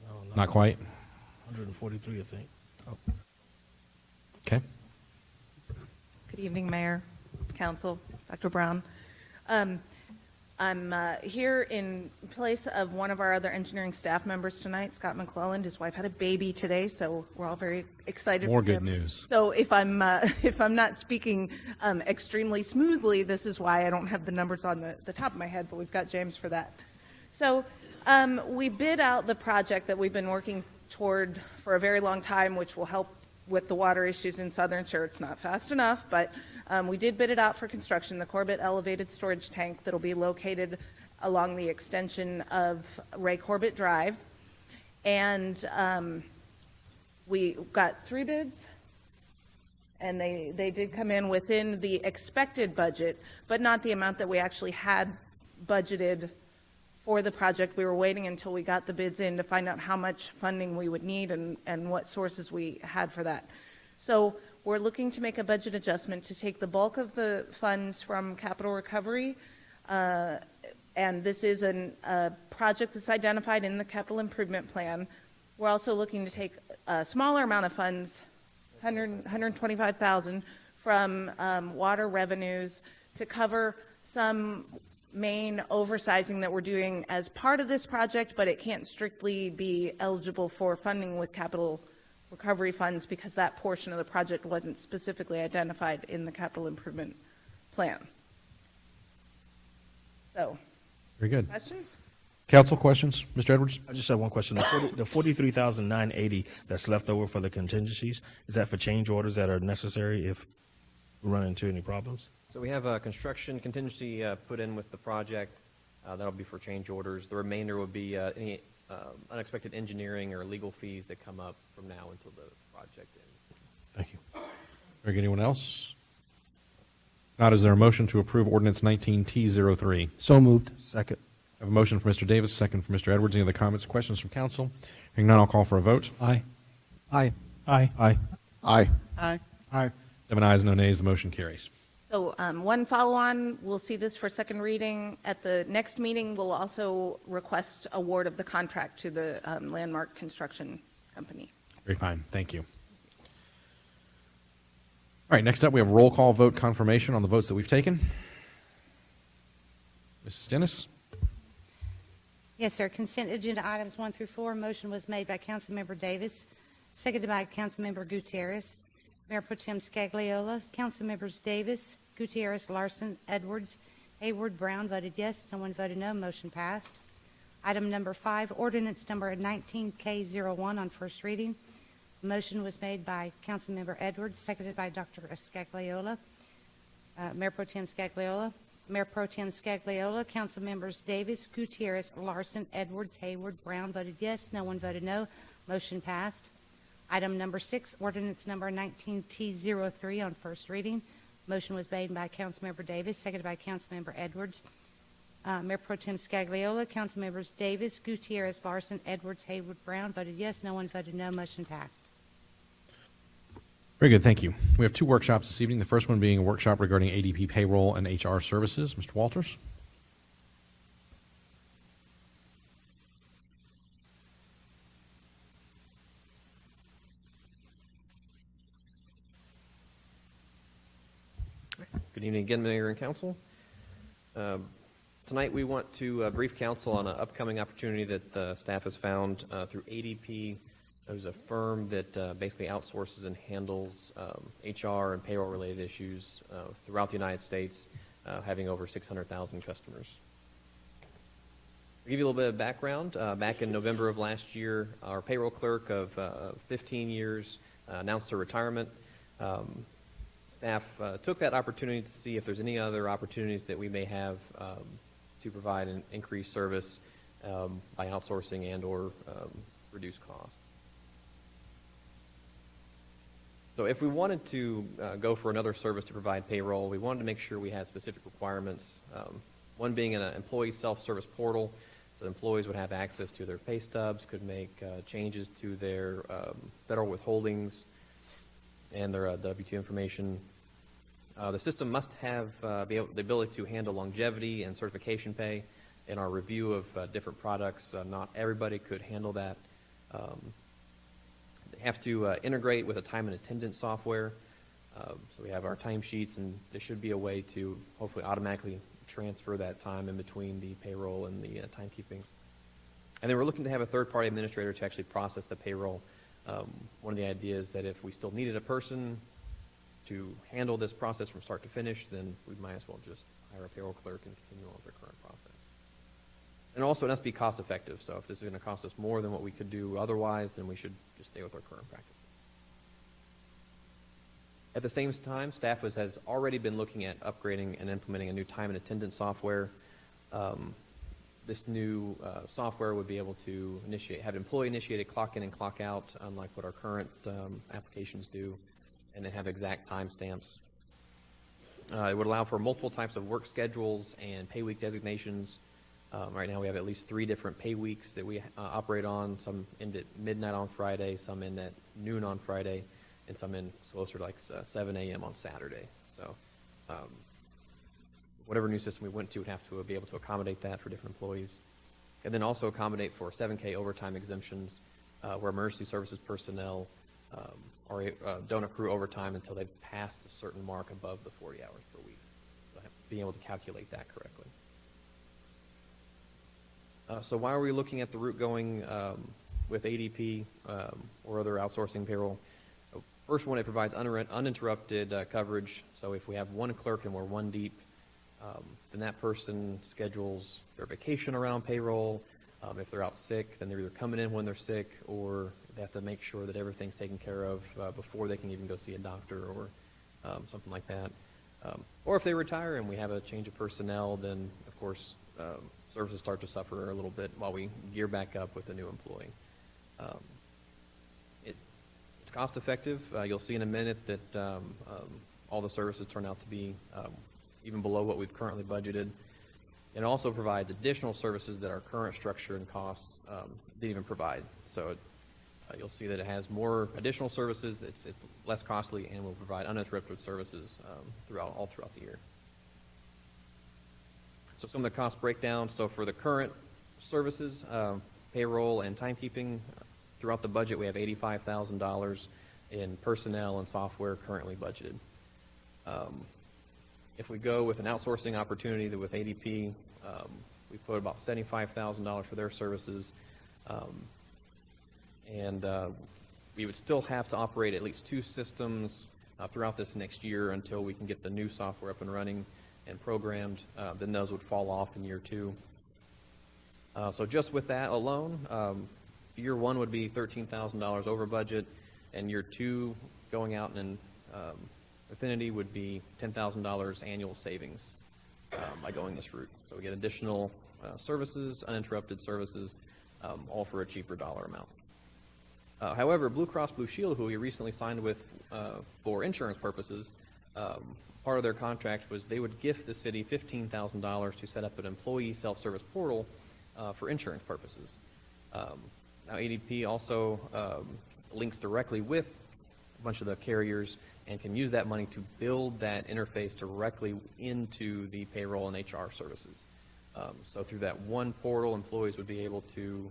No, Not quite? 143, I think. Okay. Good evening, Mayor, Council, Dr. Brown. I'm here in place of one of our other engineering staff members tonight, Scott McClelland. His wife had a baby today, so we're all very excited. More for good him. news. So if I'm not speaking extremely smoothly, this is why I don't have the numbers on the top of my head, but we've got James for that. So we bid out the project that we've been working toward for a very long time, which will help with the water issues in Southern Schertz. Not fast enough, but we did bid it out for construction, the Corbett Elevated Storage Tank that'll be located along the extension of Ray Corbett Drive. And we got 3 bids, and they did come in within the expected budget, but not the amount that we actually had budgeted for the project. We were waiting until we got the bids in to find out how much funding we would need and what sources we had for that. So we're looking to make a budget adjustment to take the bulk of the funds from capital recovery, and this is a project that's identified in the capital improvement plan. We're also looking to take a smaller amount of funds, $125,000 from water revenues to cover some main oversizing that we're doing as part of this project, but it can't strictly be eligible for funding with capital recovery funds because that portion of the project wasn't specifically identified in the capital improvement plan. So, Very good. questions? Council, questions? Mr. Edwards? I just have one question. The 43,980 that's left over for the contingencies, is that for change orders that are necessary if we run into any problems? So we have a construction contingency put in with the project. That'll be for change orders. The remainder will be any unexpected engineering or legal fees that come up from now until the project ends. Thank you. Very good. Anyone else? Not, is there a motion to approve ordinance 19T03? So moved. Second. I have a motion from Mr. Davis, second from Mr. Edwards. Any other comments or questions from council? Hearing none, I'll call for a vote. Aye. Aye. Aye. Aye. Aye. Aye. Aye. 7 ayes, no nays. The motion carries. So one follow-on, we'll see this for second reading. At the next meeting, we'll also request award of the contract to the Landmark Construction Company. Very fine. Thank you. All right, next up, we have roll call vote confirmation on the votes that we've taken. Mrs. Dennis? Yes, sir. Consent agenda items 1 through 4. Motion was made by Councilmember Davis, seconded by Councilmember Gutierrez. Mayor Pro Tem Scagliola, Councilmembers Davis, Gutierrez, Larson, Edwards, Hayward, Brown voted yes. No one voted no. Motion passed. Item number 5, ordinance number 19K01 on first reading. Motion was made by Councilmember Edwards, seconded by Dr. Scagliola. Mayor Pro Tem Scagliola. Mayor Pro Tem Scagliola, Councilmembers Davis, Gutierrez, Larson, Edwards, Hayward, Brown voted yes. No one voted no. Motion passed. Item number 6, ordinance number 19T03 on first reading. Motion was made by Councilmember Davis, seconded by Councilmember Edwards. Mayor Pro Tem Scagliola, Councilmembers Davis, Gutierrez, Larson, Edwards, Hayward, Brown voted yes. No one voted no. Motion passed. Very good, thank you. We have 2 workshops this evening, the first one being a workshop regarding ADP payroll and HR services. Mr. Walters? Good evening again, Mayor and Council. Tonight we want to brief Council on an upcoming opportunity that the staff has found through ADP. There's a firm that basically outsources and handles HR and payroll-related issues throughout the United States, having over 600,000 customers. To give you a little bit of background, back in November of last year, our payroll clerk of 15 years announced her retirement. Staff took that opportunity to see if there's any other opportunities that we may have to provide an increased service by outsourcing and or reduce costs. So if we wanted to go for another service to provide payroll, we wanted to make sure we had specific requirements. One being an employee self-service portal, so employees would have access to their pay stubs, could make changes to their federal withholdings and their W-2 information. The system must have the ability to handle longevity and certification pay. In our review of different products, not everybody could handle that. They have to integrate with a time and attendance software. So we have our timesheets, and there should be a way to hopefully automatically transfer that time in between the payroll and the timekeeping. And then we're looking to have a third-party administrator to actually process the payroll. One of the ideas that if we still needed a person to handle this process from start to finish, then we might as well just hire a payroll clerk and continue on with their current process. And also, it has to be cost-effective. So if this is going to cost us more than what we could do otherwise, then we should just stay with our current practices. At the same time, staff has already been looking at upgrading and implementing a new time and attendance software. This new software would be able to have employee-initiated clock-in and clock-out, unlike what our current applications do, and then have exact timestamps. It would allow for multiple types of work schedules and pay week designations. Right now we have at least 3 different pay weeks that we operate on. Some end at midnight on Friday, some end at noon on Friday, and some in closer to like 7 a.m. on Saturday. So whatever new system we went to would have to be able to accommodate that for different employees. And then also accommodate for 7K overtime exemptions where emergency services personnel don't accrue overtime until they've passed a certain mark above the 40 hours per week. So being able to calculate that correctly. So why are we looking at the route going with ADP or other outsourcing payroll? First one, it provides uninterrupted coverage. So if we have one clerk and we're one deep, then that person schedules their vacation around payroll. If they're out sick, then they're either coming in when they're sick, or they have to make sure that everything's taken care of before they can even go see a doctor or something like that. Or if they retire and we have a change of personnel, then of course services start to suffer a little bit while we gear back up with a new employee. It's cost effective. You'll see in a minute that all the services turn out to be even below what we've currently budgeted. It also provides additional services that our current structure and costs didn't even provide. So you'll see that it has more additional services, it's less costly, and will provide uninterrupted services all throughout the year. So some of the cost breakdown. So for the current services, payroll and timekeeping, throughout the budget we have $85,000 in personnel and software currently budgeted. If we go with an outsourcing opportunity with ADP, we put about $75,000 for their services, and we would still have to operate at least 2 systems throughout this next year until we can get the new software up and running and programmed. Then those would fall off in year 2. So just with that alone, year 1 would be $13,000 over budget, and year 2 going out and Affinity would be $10,000 annual savings by going this route. So we get additional services, uninterrupted services, all for a cheaper dollar amount. However, Blue Cross Blue Shield, who we recently signed with for insurance purposes, part of their contract was they would gift the city $15,000 to set up an employee self-service portal for insurance purposes. Now ADP also links directly with a bunch of the carriers and can use that money to build that interface directly into the payroll and HR services. So through that one portal, employees would be able to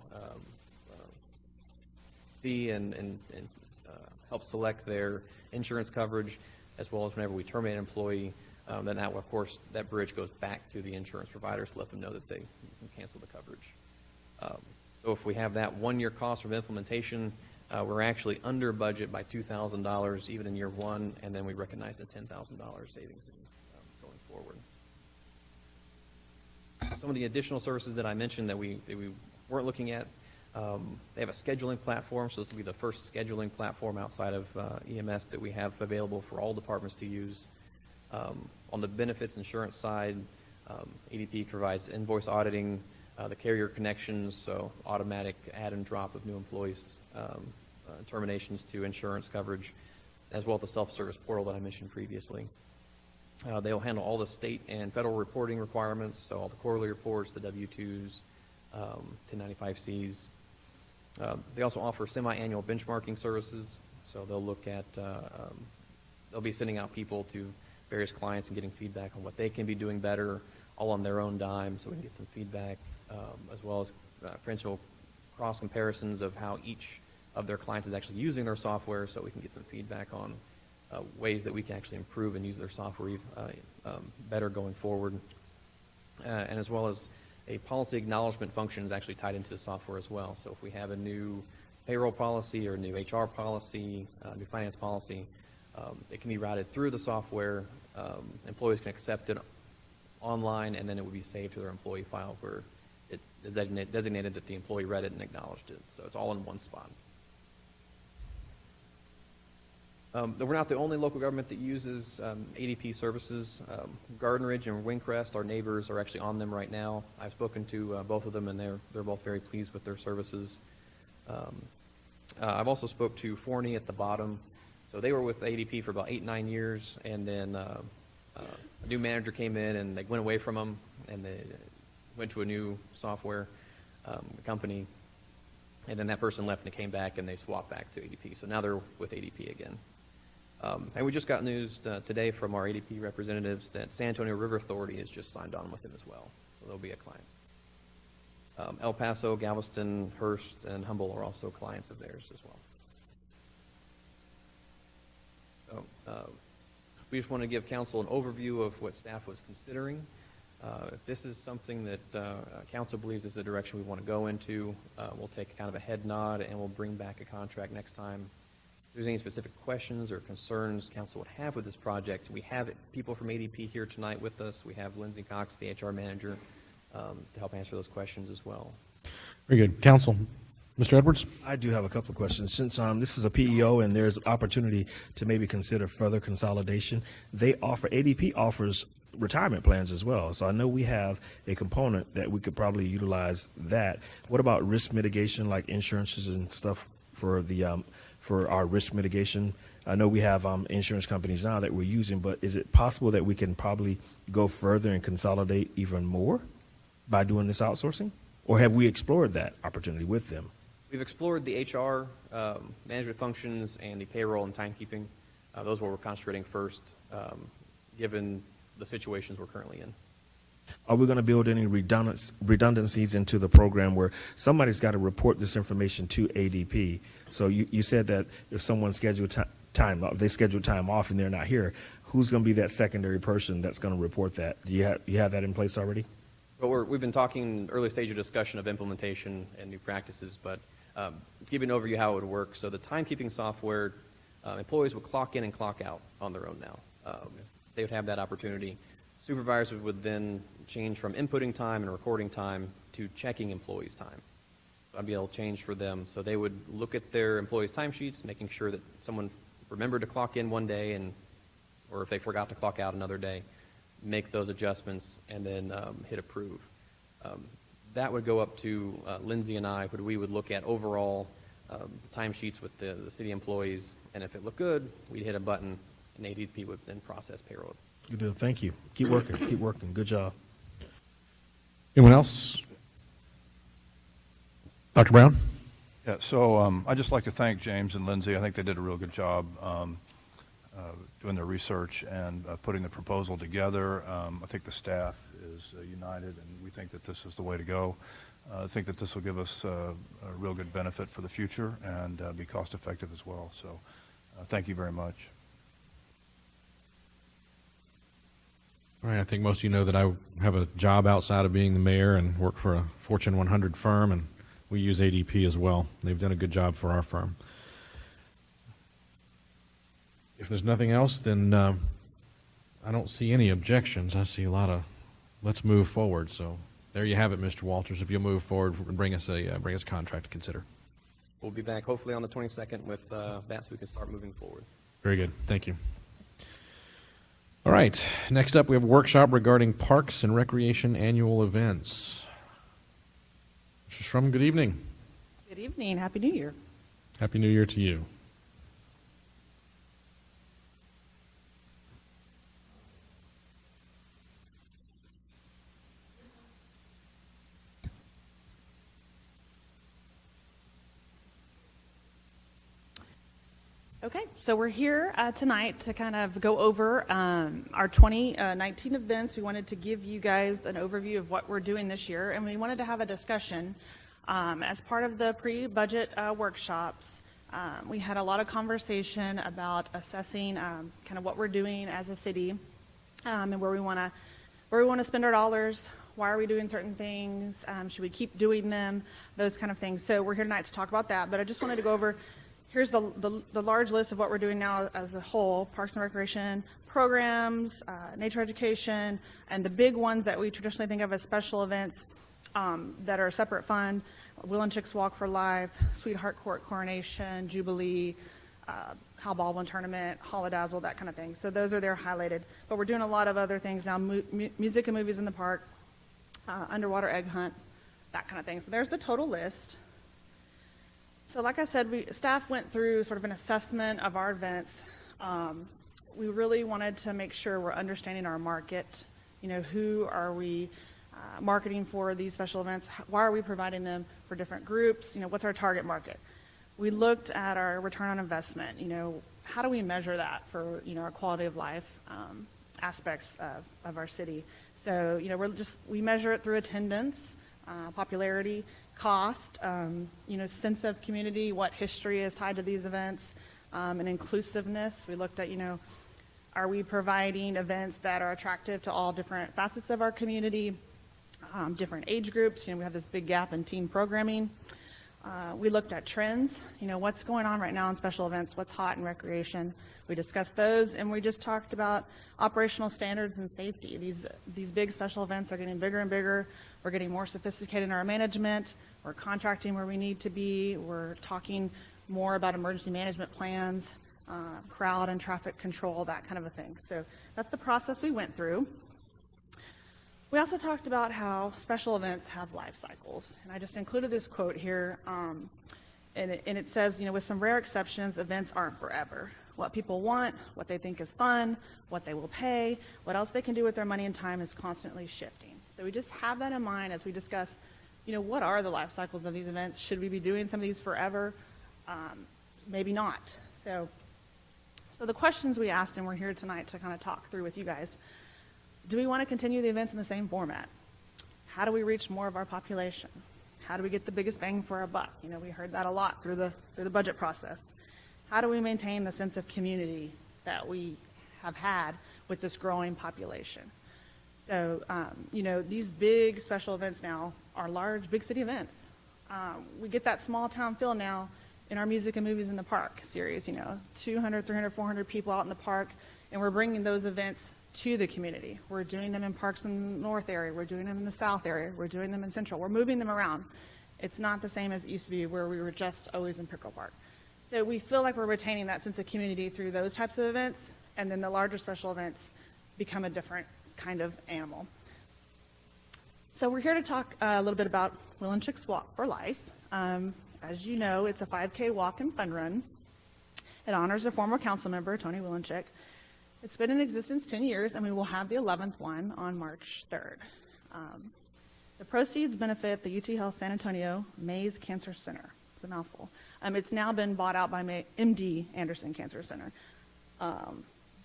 see and help select their insurance coverage, as well as whenever we terminate an employee, then that, of course, that bridge goes back to the insurance providers to let them know that they can cancel the coverage. So if we have that 1-year cost of implementation, we're actually under budget by $2,000 even in year 1, and then we recognize the $10,000 savings going forward. Some of the additional services that I mentioned that we weren't looking at, they have a scheduling platform, so this will be the first scheduling platform outside of EMS that we have available for all departments to use. On the benefits insurance side, ADP provides invoice auditing, the carrier connections, so automatic add and drop of new employees, terminations to insurance coverage, as well as the self-service portal that I mentioned previously. They'll handle all the state and federal reporting requirements, so all the quarterly reports, the W-2s, 1095Cs. They also offer semi-annual benchmarking services, so they'll look at, they'll be sending out people to various clients and getting feedback on what they can be doing better, all on their own dime, so we can get some feedback, as well as potential cross comparisons of how each of their clients is actually using their software, so we can get some feedback on ways that we can actually improve and use their software better going forward. And as well as a policy acknowledgement function is actually tied into the software as well. So if we have a new payroll policy or a new HR policy, new finance policy, it can be routed through the software. Employees can accept it online, and then it would be saved to their employee file where it's designated that the employee read it and acknowledged it. So it's all in one spot. We're not the only local government that uses ADP services. Garden Ridge and Windcrest, our neighbors, are actually on them right now. I've spoken to both of them, and they're both very pleased with their services. I've also spoke to Forney at the bottom. So they were with ADP for about 8-9 years, and then a new manager came in, and they went away from them, and they went to a new software company, and then that person left, and they came back, and they swapped back to ADP. So now they're with ADP again. And we just got news today from our ADP representatives that San Antonio River Authority has just signed on with them as well. So they'll be a client. El Paso, Galveston, Hearst, and Humboldt are also clients of theirs as well. So we just want to give council an overview of what staff was considering. If this is something that council believes is the direction we want to go into, we'll take kind of a head nod, and we'll bring back a contract next time. If there's any specific questions or concerns council would have with this project, we have people from ADP here tonight with us. We have Lindsay Cox, the HR manager, to help answer those questions as well. Very good. Council, Mr. Edwards? I do have a couple of questions. Since this is a PEO and there's opportunity to maybe consider further consolidation, ADP offers retirement plans as well. So I know we have a component that we could probably utilize that. What about risk mitigation, like insurances and stuff for our risk mitigation? I know we have insurance companies now that we're using, but is it possible that we can probably go further and consolidate even more by doing this outsourcing? Or have we explored that opportunity with them? We've explored the HR management functions and the payroll and timekeeping. Those are what we're concentrating first, given the situations we're currently in. Are we going to build any redundancies into the program where somebody's got to report this information to ADP? So you said that if someone scheduled time, if they schedule time off and they're not here, who's going to be that secondary person that's going to report that? Do you have that in place already? Well, we've been talking early stage of discussion of implementation and new practices, but to give you an overview how it would work. So the timekeeping software, employees would clock in and clock out on their own now. They would have that opportunity. Supervisors would then change from inputting time and recording time to checking employees' time. So I'd be able to change for them. So they would look at their employees' timesheets, making sure that someone remembered to clock in one day, or if they forgot to clock out another day, make those adjustments and then hit approve. That would go up to Lindsay and I, but we would look at overall the timesheets with the city employees, and if it looked good, we'd hit a button, and ADP would then process payroll. Good deal. Thank you. Keep working. Keep working. Good job. Anyone else? Dr. Brown? Yeah, so I'd just like to thank James and Lindsay. I think they did a real good job doing their research and putting the proposal together. I think the staff is united, and we think that this is the way to go. I think that this will give us a real good benefit for the future and be cost effective as well. So thank you very much. All right, I think most of you know that I have a job outside of being the mayor and work for a Fortune 100 firm, and we use ADP as well. They've done a good job for our firm. If there's nothing else, then I don't see any objections. I see a lot of let's move forward. So there you have it, Mr. Walters. If you'll move forward and bring us a contract to consider. We'll be back hopefully on the 22nd with that so we can start moving forward. Very good. Thank you. All right. Next up, we have a workshop regarding parks and recreation annual events. Mr. Shrum, good evening. Good evening. Happy New Year. Happy New Year to you. Okay, so we're here tonight to kind of go over our 2019 events. We wanted to give you guys an overview of what we're doing this year, and we wanted to have a discussion as part of the pre-budget workshops. We had a lot of conversation about assessing kind of what we're doing as a city and where we want to spend our dollars. Why are we doing certain things? Should we keep doing them? Those kind of things. So we're here tonight to talk about that, but I just wanted to go over. Here's the large list of what we're doing now as a whole: Parks and Recreation programs, nature education, and the big ones that we traditionally think of as special events that are a separate fund: Will and Chicks Walk for Life, Sweetheart Court Coronation, Jubilee, Hal Baldwin Tournament, Holodazzle, that kind of thing. So those are there highlighted. But we're doing a lot of other things now: music and movies in the park, underwater egg hunt, that kind of thing. So there's the total list. So like I said, staff went through sort of an assessment of our events. We really wanted to make sure we're understanding our market. You know, who are we marketing for these special events? Why are we providing them for different groups? You know, what's our target market? We looked at our return on investment. You know, how do we measure that for, you know, our quality of life aspects of our city? So, you know, we measure it through attendance, popularity, cost, you know, sense of community, what history is tied to these events, and inclusiveness. We looked at, you know, are we providing events that are attractive to all different facets of our community, different age groups? You know, we have this big gap in teen programming. We looked at trends, you know, what's going on right now in special events, what's hot in recreation. We discussed those, and we just talked about operational standards and safety. These big special events are getting bigger and bigger. We're getting more sophisticated in our management. We're contracting where we need to be. We're talking more about emergency management plans, crowd and traffic control, that kind of a thing. So that's the process we went through. We also talked about how special events have life cycles. And I just included this quote here. And it says, you know, with some rare exceptions, events aren't forever. What people want, what they think is fun, what they will pay, what else they can do with their money and time is constantly shifting. So we just have that in mind as we discuss, you know, what are the life cycles of these events? Should we be doing some of these forever? Maybe not. So the questions we asked, and we're here tonight to kind of talk through with you guys. Do we want to continue the events in the same format? How do we reach more of our population? How do we get the biggest bang for our buck? You know, we heard that a lot through the budget process. How do we maintain the sense of community that we have had with this growing population? So, you know, these big special events now are large, big city events. We get that small town feel now in our Music and Movies in the Park series, you know, 200, 300, 400 people out in the park, and we're bringing those events to the community. We're doing them in parks in the north area. We're doing them in the south area. We're doing them in central. We're moving them around. It's not the same as it used to be where we were just always in Pickle Park. So we feel like we're retaining that sense of community through those types of events, and then the larger special events become a different kind of animal. So we're here to talk a little bit about Will and Chicks Walk for Life. As you know, it's a 5K walk and fun run. It honors a former council member, Tony Willenchick. It's been in existence 10 years, and we will have the 11th one on March 3rd. The proceeds benefit the UT Health San Antonio Mays Cancer Center. It's a mouthful. It's now been bought out by MD Anderson Cancer Center.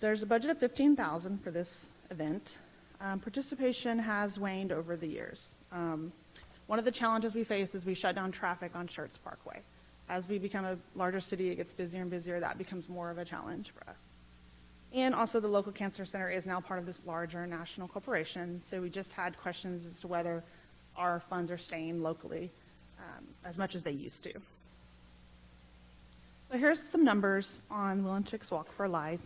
There's a budget of $15,000 for this event. Participation has waned over the years. One of the challenges we face is we shut down traffic on Schertz Parkway. As we become a larger city, it gets busier and busier. That becomes more of a challenge for us. And also the local cancer center is now part of this larger national corporation, so we just had questions as to whether our funds are staying locally as much as they used to. So here's some numbers on Will and Chicks Walk for Life.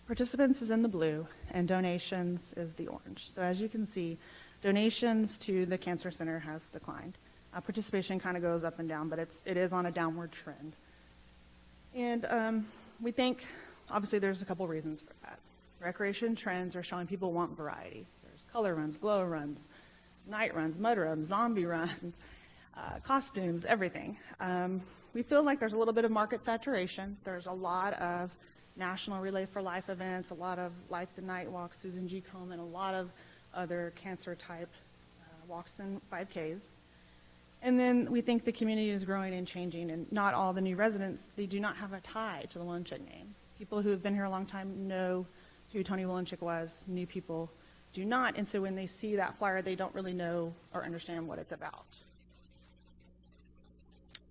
Participants is in the blue, and donations is the orange. So as you can see, donations to the cancer center has declined. Participation kind of goes up and down, but it is on a downward trend. And we think, obviously, there's a couple reasons for that. Recreation trends are showing people want variety. There's color runs, glow runs, night runs, mud runs, zombie runs, costumes, everything. We feel like there's a little bit of market saturation. There's a lot of National Relay for Life events, a lot of Life the Night walks, Susan G. Komen, a lot of other cancer-type walks and 5Ks. And then we think the community is growing and changing, and not all the new residents, they do not have a tie to the Wolinchik name. People who have been here a long time know who Tony Wolinchik was. New people do not, and so when they see that flyer, they don't really know or understand what it's about.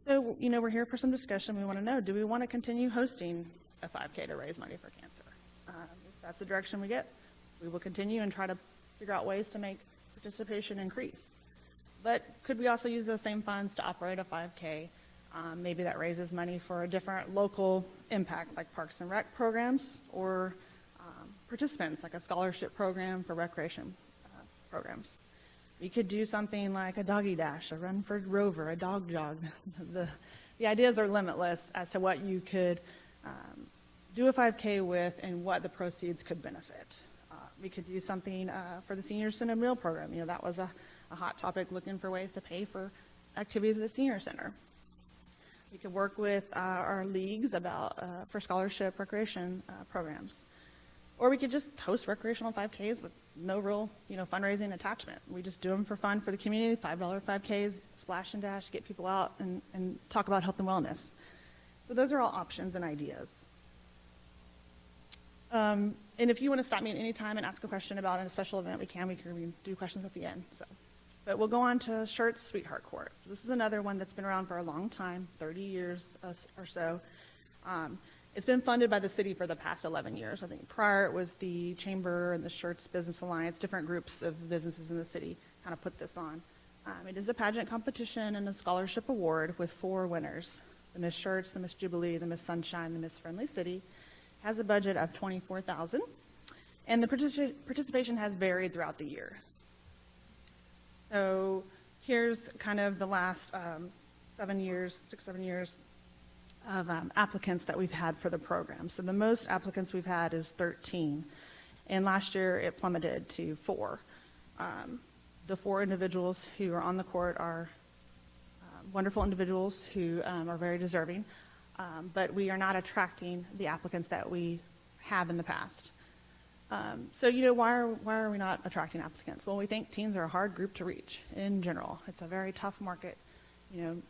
So, we're here for some discussion. We want to know, do we want to continue hosting a 5K to raise money for cancer? If that's the direction we get, we will continue and try to figure out ways to make participation increase. But could we also use those same funds to operate a 5K? Maybe that raises money for a different local impact, like Parks and Rec programs, or participants, like a scholarship program for recreation programs. We could do something like a doggy dash, a run for Rover, a dog jog. The ideas are limitless as to what you could do a 5K with and what the proceeds could benefit. We could do something for the Senior Center Meal Program. That was a hot topic, looking for ways to pay for activities at the Senior Center. We could work with our leagues about for scholarship recreation programs. Or we could just host recreational 5Ks with no real, fundraising attachment. We just do them for fun for the community, $5 5Ks, splash and dash, get people out and talk about health and wellness. So those are all options and ideas. And if you want to stop me at any time and ask a question about a special event, we can do questions at the end. But we'll go on to Schertz Sweetheart Court. So this is another one that's been around for a long time, 30 years or so. It's been funded by the city for the past 11 years. I think prior it was the Chamber and the Schertz Business Alliance, different groups of businesses in the city kind of put this on. It is a pageant competition and a scholarship award with 4 winners. The Miss Schertz, the Miss Jubilee, the Miss Sunshine, the Miss Friendly City. Has a budget of $24,000, and the participation has varied throughout the year. So here's kind of the last 7 years of applicants that we've had for the program. So the most applicants we've had is 13, and last year it plummeted to 4. The 4 individuals who are on the court are wonderful individuals who are very deserving. But we are not attracting the applicants that we have in the past. So, why are we not attracting applicants? Well, we think teens are a hard group to reach in general. It's a very tough market.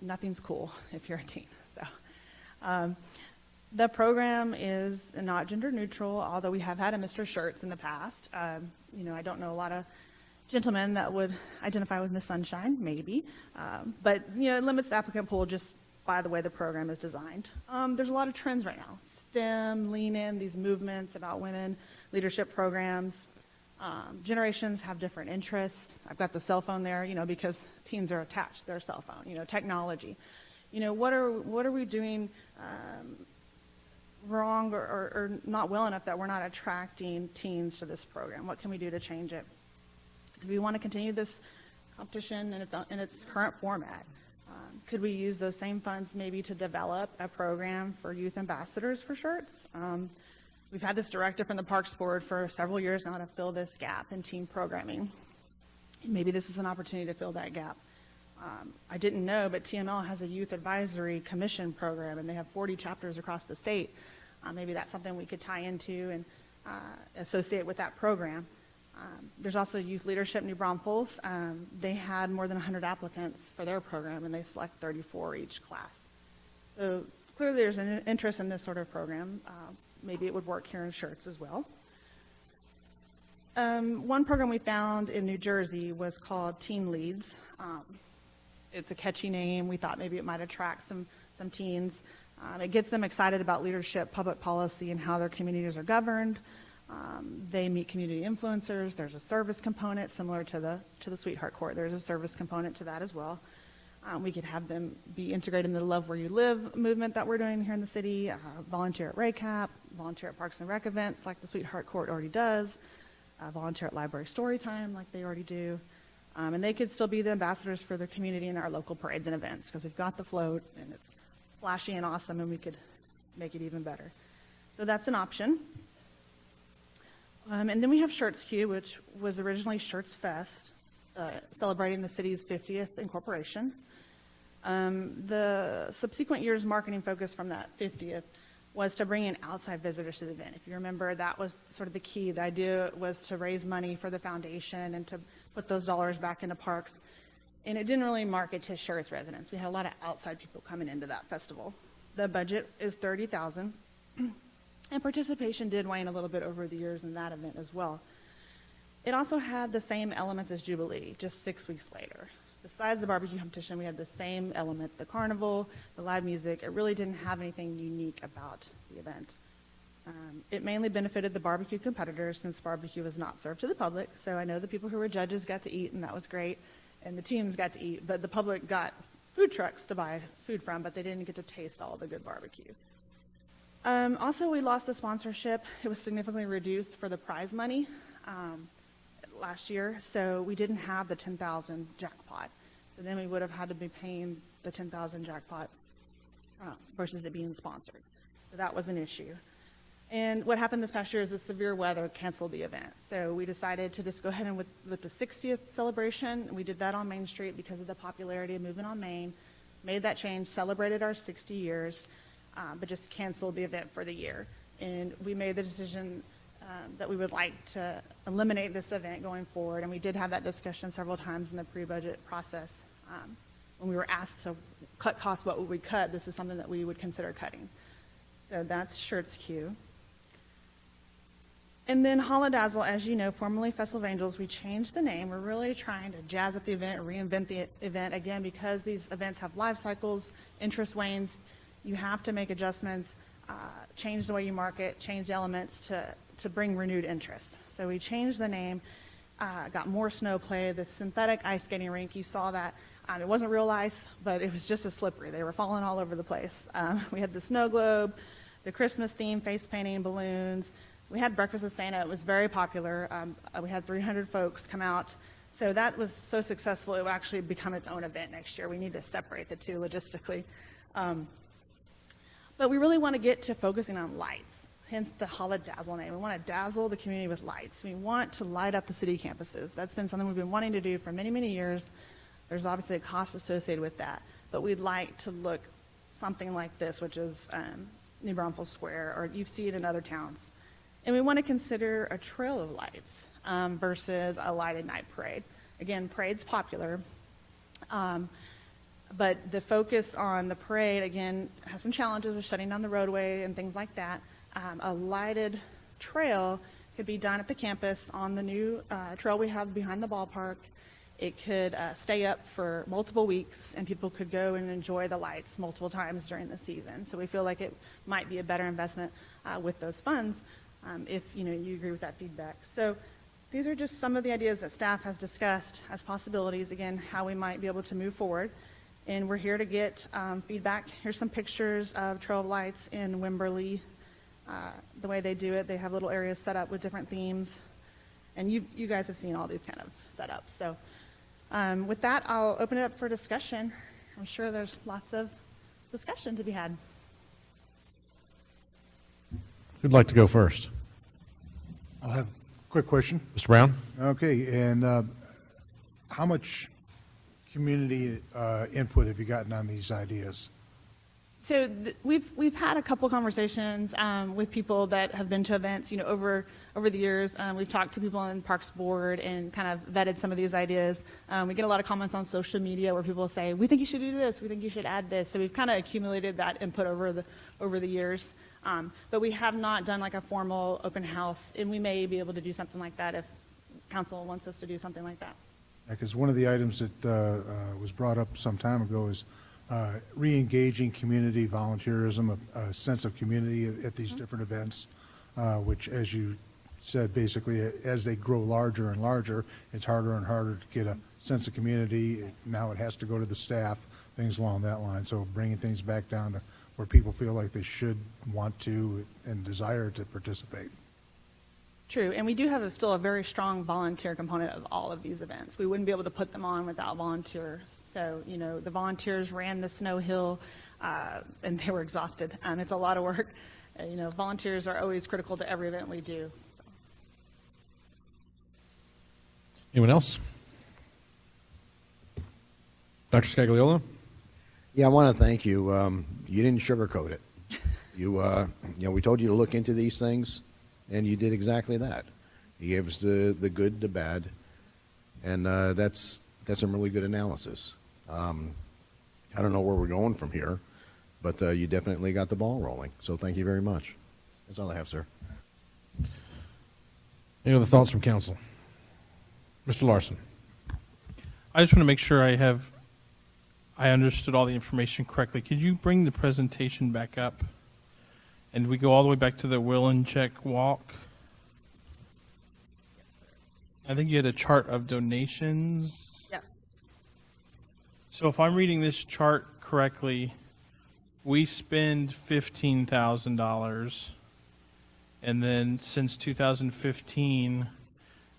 Nothing's cool if you're a teen. So, the program is not gender neutral, although we have had a Mr. Schertz in the past. I don't know a lot of gentlemen that would identify with Miss Sunshine, maybe. But, it limits the applicant pool just by the way the program is designed. There's a lot of trends right now. STEM, Lean In, these movements about women, leadership programs. Generations have different interests. I've got the cell phone there, because teens are attached to their cell phone, technology. What are we doing wrong or not well enough that we're not attracting teens to this program? What can we do to change it? Do we want to continue this competition in its current format? Could we use those same funds maybe to develop a program for youth ambassadors for Schertz? We've had this directive from the Parks Board for several years now to fill this gap in teen programming. And maybe this is an opportunity to fill that gap. I didn't know, but TML has a youth advisory commission program, and they have 40 chapters across the state. Maybe that's something we could tie into and associate with that program. There's also Youth Leadership New Braunfels. They had more than 100 applicants for their program, and they select 34 each class. So clearly there's an interest in this sort of program. Maybe it would work here in Schertz as well. One program we found in New Jersey was called Teen Leads. It's a catchy name. We thought maybe it might attract some teens. It gets them excited about leadership, public policy, and how their communities are governed. They meet community influencers. There's a service component similar to the Sweetheart Court. There's a service component to that as well. We could have them be integrated in the Love Where You Live movement that we're doing here in the city, volunteer at RACAP, volunteer at Parks and Rec events like the Sweetheart Court already does, volunteer at Library Storytime like they already do. And they could still be the ambassadors for their community in our local parades and events because we've got the float and it's flashy and awesome and we could make it even better. So that's an option. And then we have Schertz Q, which was originally Schertz Fest, celebrating the city's 50th incorporation. The subsequent year's marketing focus from that 50th was to bring in outside visitors to the event. If you remember, that was sort of the key. The idea was to raise money for the foundation and to put those dollars back into parks. And it didn't really market to Schertz residents. We had a lot of outside people coming into that festival. The budget is $30,000, and participation did wane a little bit over the years in that event as well. It also had the same elements as Jubilee, just 6 weeks later. Besides the barbecue competition, we had the same elements, the carnival, the live music. It really didn't have anything unique about the event. It mainly benefited the barbecue competitors since barbecue was not served to the public. So I know the people who were judges got to eat, and that was great, and the teams got to eat, but the public got food trucks to buy food from, but they didn't get to taste all the good barbecue. Also, we lost the sponsorship. It was significantly reduced for the prize money last year, so we didn't have the $10,000 jackpot. So then we would have had to be paying the $10,000 jackpot versus it being sponsored. So that was an issue. And what happened this past year is the severe weather canceled the event. So we decided to just go ahead and with the 60th celebration. We did that on Main Street because of the popularity of Moving on Main. Made that change, celebrated our 60 years, but just canceled the event for the year. And we made the decision that we would like to eliminate this event going forward. And we did have that discussion several times in the pre-budget process. When we were asked to cut costs, what would we cut? This is something that we would consider cutting. So that's Schertz Q. And then Holodazzle, as you know, formerly Festival of Angels, we changed the name. We're really trying to jazz up the event, reinvent the event. Again, because these events have life cycles, interest wanes, you have to make adjustments, change the way you market, change elements to bring renewed interest. So we changed the name, got more snow play, the synthetic ice skating rink. You saw that. It wasn't real ice, but it was just as slippery. They were falling all over the place. We had the snow globe, the Christmas theme, face painting, balloons. We had Breakfast with Santa. It was very popular. We had 300 folks come out. So that was so successful, it will actually become its own event next year. We need to separate the two logistically. But we really want to get to focusing on lights, hence the Holodazzle name. We want to dazzle the community with lights. We want to light up the city campuses. That's been something we've been wanting to do for many, many years. There's obviously a cost associated with that, but we'd like to look something like this, which is New Braunfels Square, or you see it in other towns. And we want to consider a trail of lights versus a lighted night parade. Again, parade's popular, but the focus on the parade, again, has some challenges with shutting down the roadway and things like that. A lighted trail could be done at the campus on the new trail we have behind the ballpark. It could stay up for multiple weeks, and people could go and enjoy the lights multiple times during the season. So we feel like it might be a better investment with those funds if you agree with that feedback. So these are just some of the ideas that staff has discussed as possibilities, again, how we might be able to move forward. And we're here to get feedback. Here's some pictures of Trail of Lights in Wimberley. The way they do it, they have little areas set up with different themes. And you guys have seen all these kind of setups. So with that, I'll open it up for discussion. I'm sure there's lots of discussion to be had. Who'd like to go first? I'll have a quick question. Mr. Brown? Okay, and how much community input have you gotten on these ideas? So we've had a couple conversations with people that have been to events, over the years. We've talked to people on the Parks Board and kind of vetted some of these ideas. We get a lot of comments on social media where people say, "We think you should do this. We think you should add this." So we've kind of accumulated that input over the years. But we have not done like a formal open house, and we may be able to do something like that if council wants us to do something like that. Because one of the items that was brought up some time ago is re-engaging community volunteerism, a sense of community at these different events, which, as you said, basically, as they grow larger and larger, it's harder and harder to get a sense of community. Now it has to go to the staff, things along that line. So bringing things back down to where people feel like they should want to and desire to participate. True, and we do have still a very strong volunteer component of all of these events. We wouldn't be able to put them on without volunteers. So, the volunteers ran the snow hill, and they were exhausted. It's a lot of work. Volunteers are always critical to every event we do. So. Anyone else? Dr. Scagliola? Yeah, I want to thank you. You didn't sugarcoat it. We told you to look into these things, and you did exactly that. You gave us the good, the bad, and that's some really good analysis. I don't know where we're going from here, but you definitely got the ball rolling. So thank you very much. That's all I have, sir. Any other thoughts from council? Mr. Larson. I just want to make sure I understood all the information correctly. Could you bring the presentation back up? And we go all the way back to the will and check walk. I think you had a chart of donations. Yes. So if I'm reading this chart correctly, we spend $15,000, and then since 2015,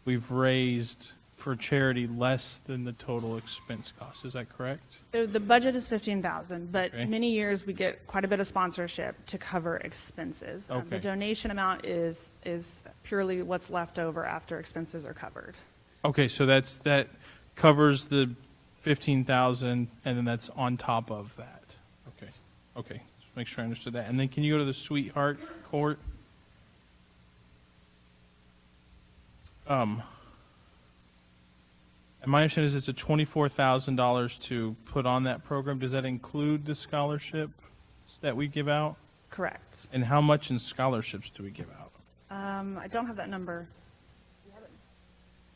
we've raised for charity less than the total expense cost. Is that correct? The budget is $15,000, but Okay. many years we get quite a bit of sponsorship to cover expenses. The Okay. donation amount is purely what's left over after expenses are covered. Okay, so that covers the 15,000, and then that's on top of that. Okay. Just make sure I understood that. And then can you go to the Sweetheart Court? And my understanding is it's a $24,000 to put on that program. Does that include the scholarships that we give out? Correct. And how much in scholarships do we give out? I don't have that number.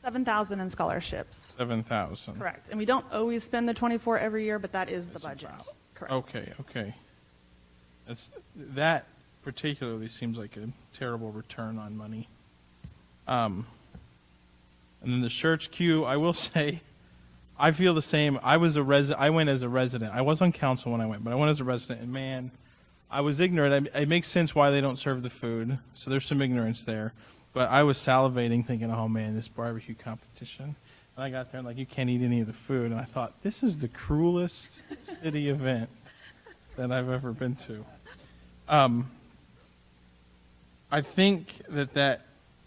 7,000 in scholarships. 7,000. Correct. And we don't always spend the 24 every year, but that is the budget. Correct. Okay. That particularly seems like a terrible return on money. And then the Schertz queue, I will say, I feel the same. I went as a resident. I was on council when I went, but I went as a resident, and man, I was ignorant. It makes sense why they don't serve the food, so there's some ignorance there. But I was salivating, thinking, oh man, this barbecue competition. And I got there and you can't eat any of the food. And I thought, this is the cruelest city event that I've ever been to. I think that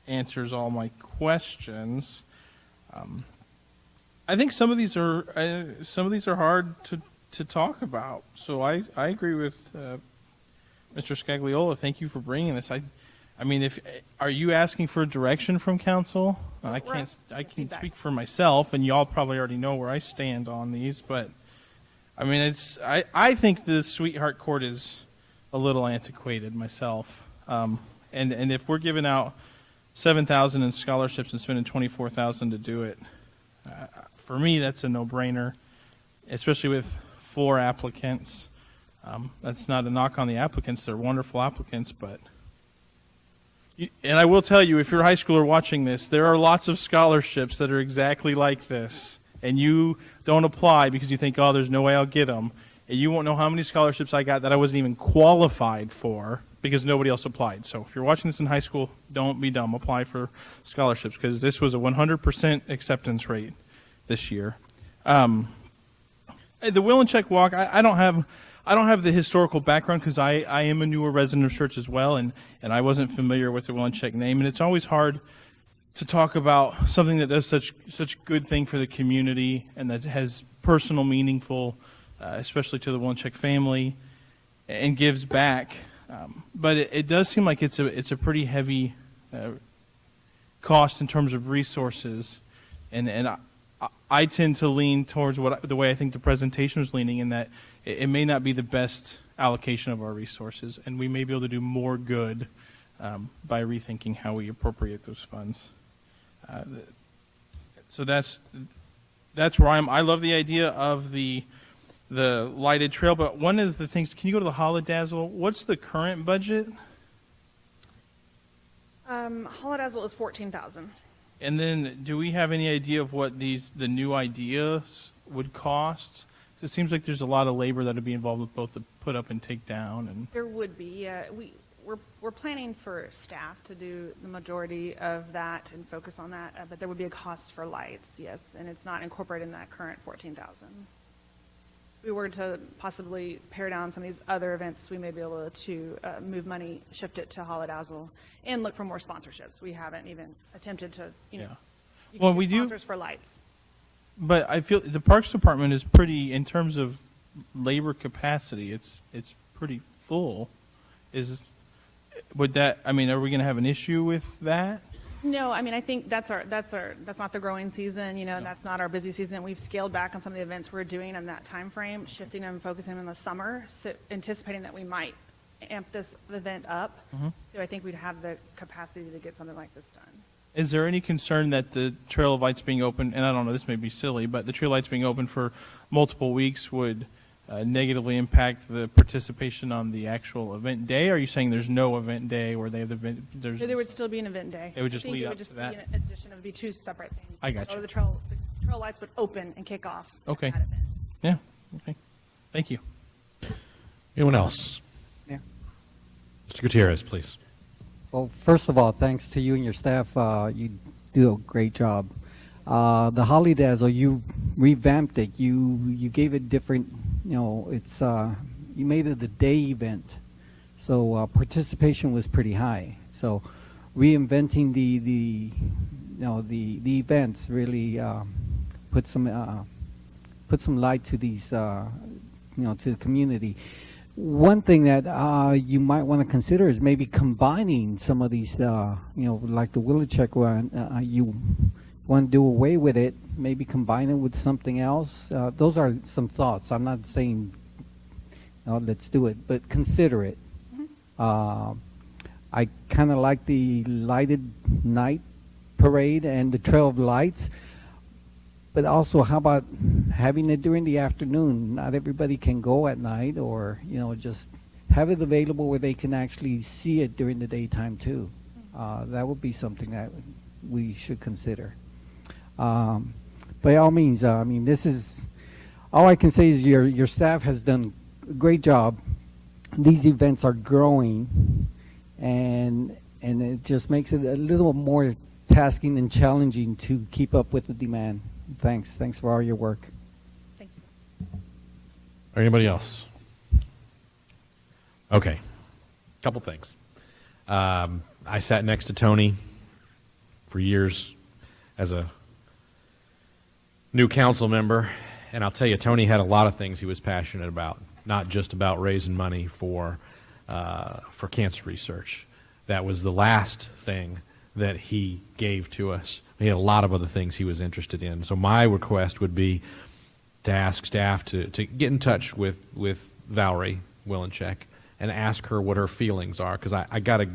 answers all my questions. I think some of these are hard to talk about. So I agree with Mr. Scagliola. Thank you for bringing this. I mean, are you asking for direction from council? I can speak for myself, and y'all probably already know where I stand on these. But I mean, I think the Sweetheart Court is a little antiquated myself. And if we're giving out 7,000 in scholarships and spending 24,000 to do it, for me that's a no-brainer, especially with 4 applicants. That's not a knock on the applicants; they're wonderful applicants, but. And I will tell you, if you're a high schooler watching this, there are lots of scholarships that are exactly like this, and you don't apply because you think, oh, there's no way I'll get them, and you won't know how many scholarships I got that I wasn't even qualified for because nobody else applied. So if you're watching this in high school, don't be dumb. Apply for scholarships because this was a 100% acceptance rate this year. The Will and Check Walk, I don't have the historical background because I am a newer resident of Schertz as well, and I wasn't familiar with the Will and Check name, and it's always hard to talk about something that does such good thing for the community and that has personal meaningful, especially to the Will and Check family, and gives back. But it does seem like it's a pretty heavy cost in terms of resources, and I tend to lean towards the way I think the presentation was leaning, in that it may not be the best allocation of our resources, and we may be able to do more good by rethinking how we appropriate those funds. So that's where I love the idea of the lighted trail, but one of the things, can you go to the Holodazzle? What's the current budget? Holodazzle is 14,000. And then, do we have any idea of what the new ideas would cost? 'Cause it seems like there's a lot of labor that would be involved with both the put up and take down. And There would be. Yeah, we're planning for staff to do the majority of that and focus on that, but there would be a cost for lights, yes, and it's not incorporated in that current 14,000. If we were to possibly pare down some of these other events, we may be able to move money, shift it to Holodazzle, and look for more sponsorships. We haven't even attempted to, Well, we do sponsors for lights. But I feel the Parks Department is pretty, in terms of labor capacity. It's pretty full. Would that? I mean, are we going to have an issue with that? No, I mean, I think that's not the growing season, that's not our busy season. We've scaled back on some of the events we're doing in that time frame, shifting them, focusing them in the summer, so anticipating that we might amp this event up. So I think we'd have the capacity to get something like this done. Is there any concern that the Trail of Lights being open, and I don't know, this may be silly, but the Trail of Lights being open for multiple weeks would negatively impact the participation on the actual event day? Are you saying there's no event day where they have the event? So there would still be an event day. It would just I think lead it up would just to that? be an addition. It would be two separate things. I got you. So the trail lights would open and kick off. Okay. That event. Yeah. Okay. Thank you. Anyone else? Yeah. Mr. Gutierrez, please. Well, first of all, thanks to you and your staff. You do a great job. The Holly Dazzle, you revamped it. You gave it different. It's you made it a day event, so participation was pretty high. So reinventing the events really put some light to these to the community. One thing that you might want to consider is maybe combining some of these, like the Willocheck one. You want to do away with it, maybe combine it with something else. Those are some thoughts. I'm not saying let's do it, but consider it. I kind of like the lighted night parade and the Trail of Lights, but also how about having it during the afternoon? Not everybody can go at night, or just have it available where they can actually see it during the daytime too. That would be something that we should consider. By all means, I mean, this is all I can say is your staff has done a great job. These events are growing, and it just makes it a little more tasking and challenging to keep up with the demand. Thanks for all your work. Thank you. Anybody else? Okay. Couple things. I sat next to Tony for years as a new council member, and I'll tell you, Tony had a lot of things he was passionate about, not just about raising money for cancer research. That was the last thing that he gave to us. He had a lot of other things he was interested in. So my request would be to ask staff to get in touch with Valerie Willencheck and ask her what her feelings are, because I got a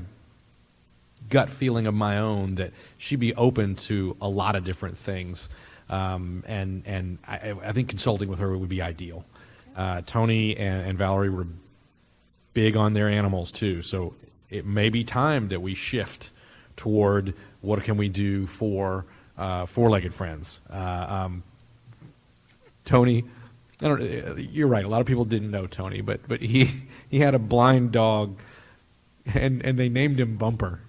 gut feeling of my own that she'd be open to a lot of different things. And I think consulting with her would be ideal. Tony and Valerie were big on their animals too, so it may be time that we shift toward what can we do for four-legged friends. Tony, you're right. A lot of people didn't know Tony, but he had a blind dog, and they named him Bumper.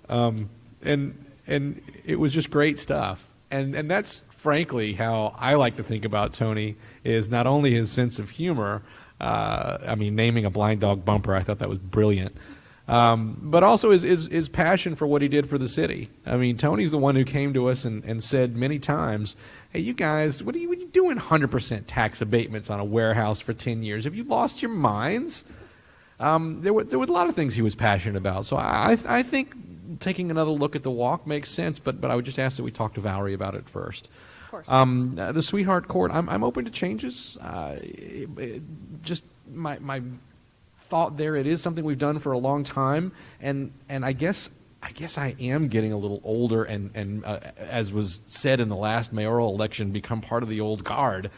And it was just great stuff. And that's frankly how I like to think about Tony, is not only his sense of humor. I mean, naming a blind dog Bumper, I thought that was brilliant. But also his passion for what he did for the city. I mean, Tony's the one who came to us and said many times, hey, you guys, what are you doing 100% tax abatements on a warehouse for 10 years? Have you lost your minds? There were a lot of things he was passionate about. So I think taking another look at the walk makes sense, but I would just ask that we talk to Valerie about it first. Of course. The Sweetheart Court, I'm open to changes. Just my thought there, it is something we've done for a long time, and I guess I am getting a little older, and as was said in the last mayoral election, become part of the old guard.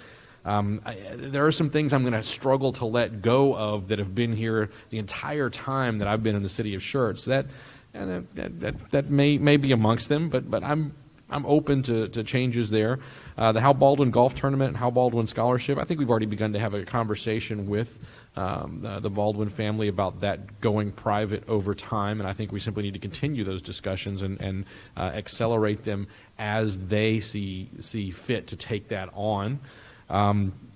There are some things I'm going to struggle to let go of that have been here the entire time that I've been in the city of Schertz. That may be amongst them, but I'm open to changes there. The Hal Baldwin Golf Tournament and Hal Baldwin Scholarship, I think we've already begun to have a conversation with the Baldwin family about that going private over time, and I think we simply need to continue those discussions and accelerate them as they see fit to take that on.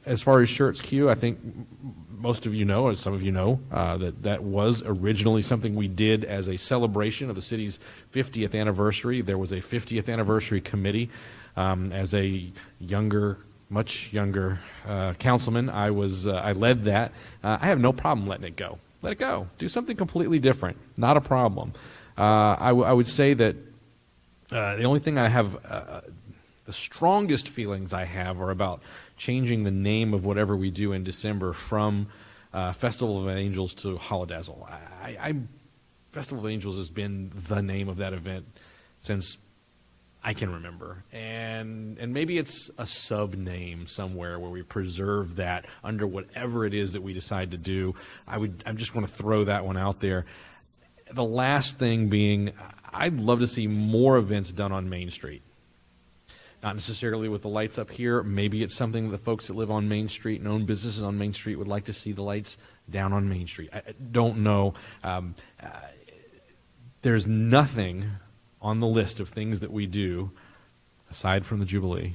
As far as Schertz Q, I think most of you know, as some of you know, that was originally something we did as a celebration of the city's 50th anniversary. There was a 50th anniversary committee. As a younger much younger councilman, I led that. I have no problem letting it go. Let it go. Do something completely different. Not a problem. I would say that the only thing I have, the strongest feelings I have are about changing the name of whatever we do in December from Festival of Angels to Holodazzle. Festival of Angels has been the name of that event since I can remember, and maybe it's a sub name somewhere where we preserve that under whatever it is that we decide to do. I just want to throw that one out there. The last thing being, I'd love to see more events done on Main Street. Not necessarily with the lights up here. Maybe it's something that the folks that live on Main Street and own businesses on Main Street would like to see the lights down on Main Street. I don't know. There's nothing on the list of things that we do aside from the Jubilee.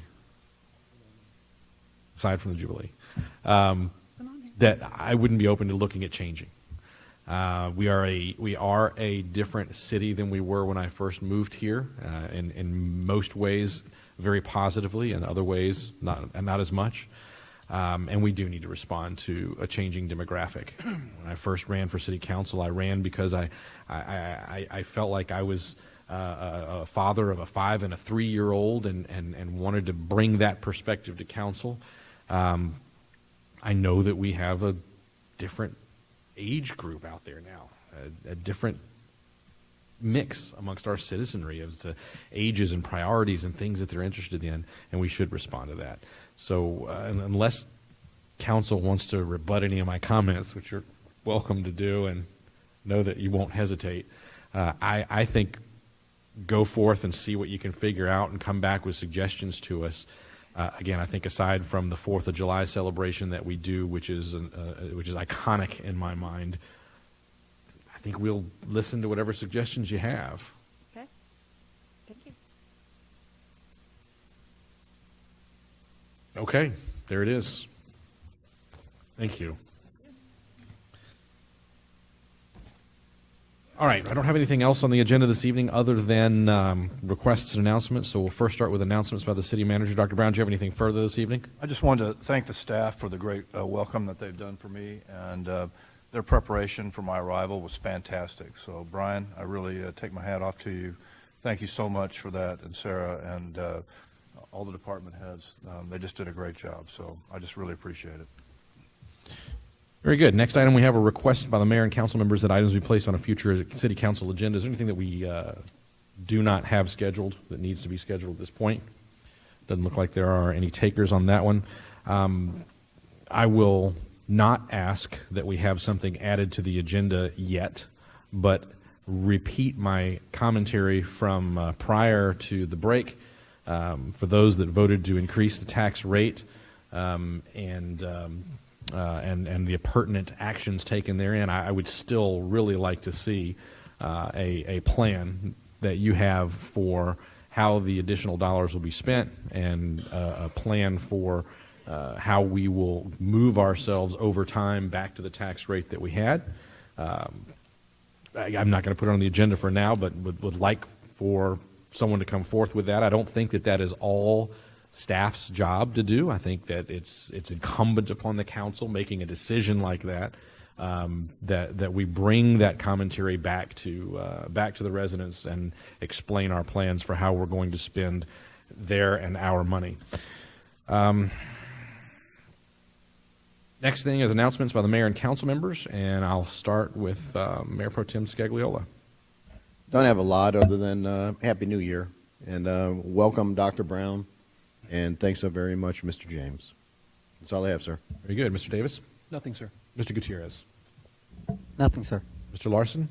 That I wouldn't be open to looking at changing. We are a different city than we were when I first moved here, in most ways very positively, and other ways not as much. And we do need to respond to a changing demographic. When I first ran for city council, I ran because I felt like I was a father of a 5 and a 3-year-old, and wanted to bring that perspective to council. I know that we have a different age group out there now, a different mix amongst our citizenry as to ages and priorities and things that they're interested in, and we should respond to that. So unless council wants to rebut any of my comments, which you're welcome to do, and know that you won't hesitate, I think go forth and see what you can figure out and come back with suggestions to us. Again, I think aside from the 4th of July celebration that we do, which is iconic in my mind, I think we'll listen to whatever suggestions you have. Okay. Thank you. Okay, there it is. Thank you. All right, I don't have anything else on the agenda this evening other than requests and announcements, so we'll first start with announcements by the city manager. Dr. Brown, do you have anything further this evening? I just wanted to thank the staff for the great welcome that they've done for me, and their preparation for my arrival was fantastic. So, Brian, I really take my hat off to you. Thank you so much for that, and Sarah, and all the department heads. They just did a great job, so I just really appreciate it. Very good. Next item, we have a request by the mayor and council members that items be placed on a future city council agenda. Is there anything that we do not have scheduled that needs to be scheduled at this point? Doesn't look like there are any takers on that one. I will not ask that we have something added to the agenda yet, but repeat my commentary from prior to the break for those that voted to increase the tax rate and the pertinent actions taken therein. I would still really like to see a plan that you have for how the additional dollars will be spent, and a plan for how we will move ourselves over time back to the tax rate that we had. I'm not going to put it on the agenda for now, but would like for someone to come forth with that. I don't think that is all staff's job to do. I think that it's incumbent upon the council making a decision like that, that we bring that commentary back to the residents and explain our plans for how we're going to spend their and our money. Next thing is announcements by the mayor and council members, and I'll start with Mayor Pro Tem Scagliola. Don't have a lot other than Happy New Year, and welcome Dr. Brown, and thanks so very much, Mr. James. That's all I have, sir. Very good. Mr. Davis? Nothing, sir. Mr. Gutierrez? Nothing, sir. Mr. Larson?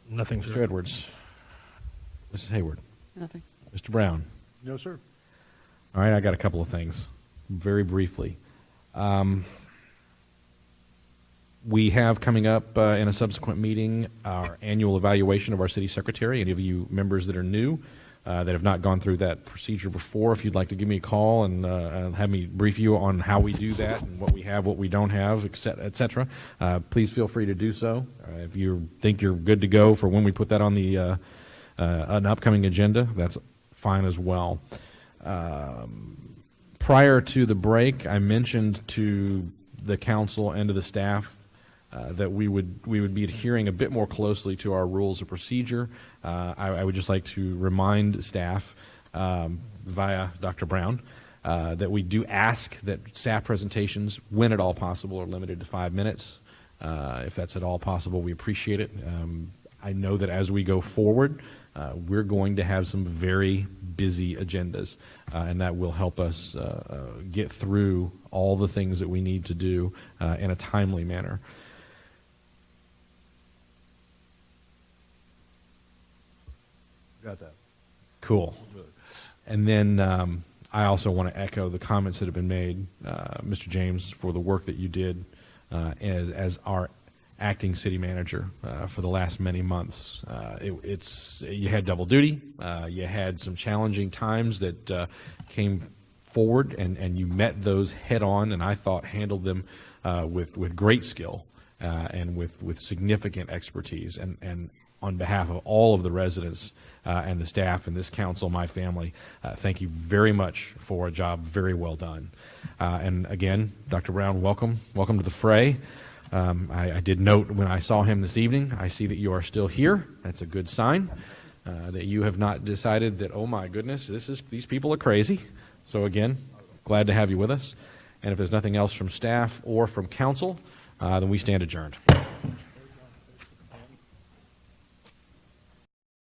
Nothing, Mr. sir. Edwards? Mrs. Hayward? Nothing. Mr. Brown? No, sir. All right, I got a couple of things, very briefly. We have coming up in a subsequent meeting our annual evaluation of our city secretary. Any of you members that are new that have not gone through that procedure before, if you'd like to give me a call and have me brief you on how we do that and what we have, what we don't have, et cetera, please feel free to do so. If you think you're good to go for when we put that on the an upcoming agenda, that's fine as well. Prior to the break, I mentioned to the council and to the staff that we would be adhering a bit more closely to our rules of procedure. I would just like to remind staff via Dr. Brown that we do ask that staff presentations, when at all possible, are limited to 5 minutes. If that's at all possible, we appreciate it. I know that as we go forward, we're going to have some very busy agendas, and that will help us get through all the things that we need to do in a timely manner. Got that. Cool. And then I also want to echo the comments that have been made, Mr. James, for the work that you did as our acting city manager for the last many months. You had double duty. You had some challenging times that came forward, and you met those head on, and I thought handled them with great skill and with significant expertise. And on behalf of all of the residents and the staff and this council, my family, thank you very much for a job very well done. And again, Dr. Brown, welcome to the fray. I did note when I saw him this evening, I see that you are still here. That's a good sign that you have not decided that, oh my goodness, these people are crazy. So again, glad to have you with us. And if there's nothing else from staff or from council, then we stand adjourned.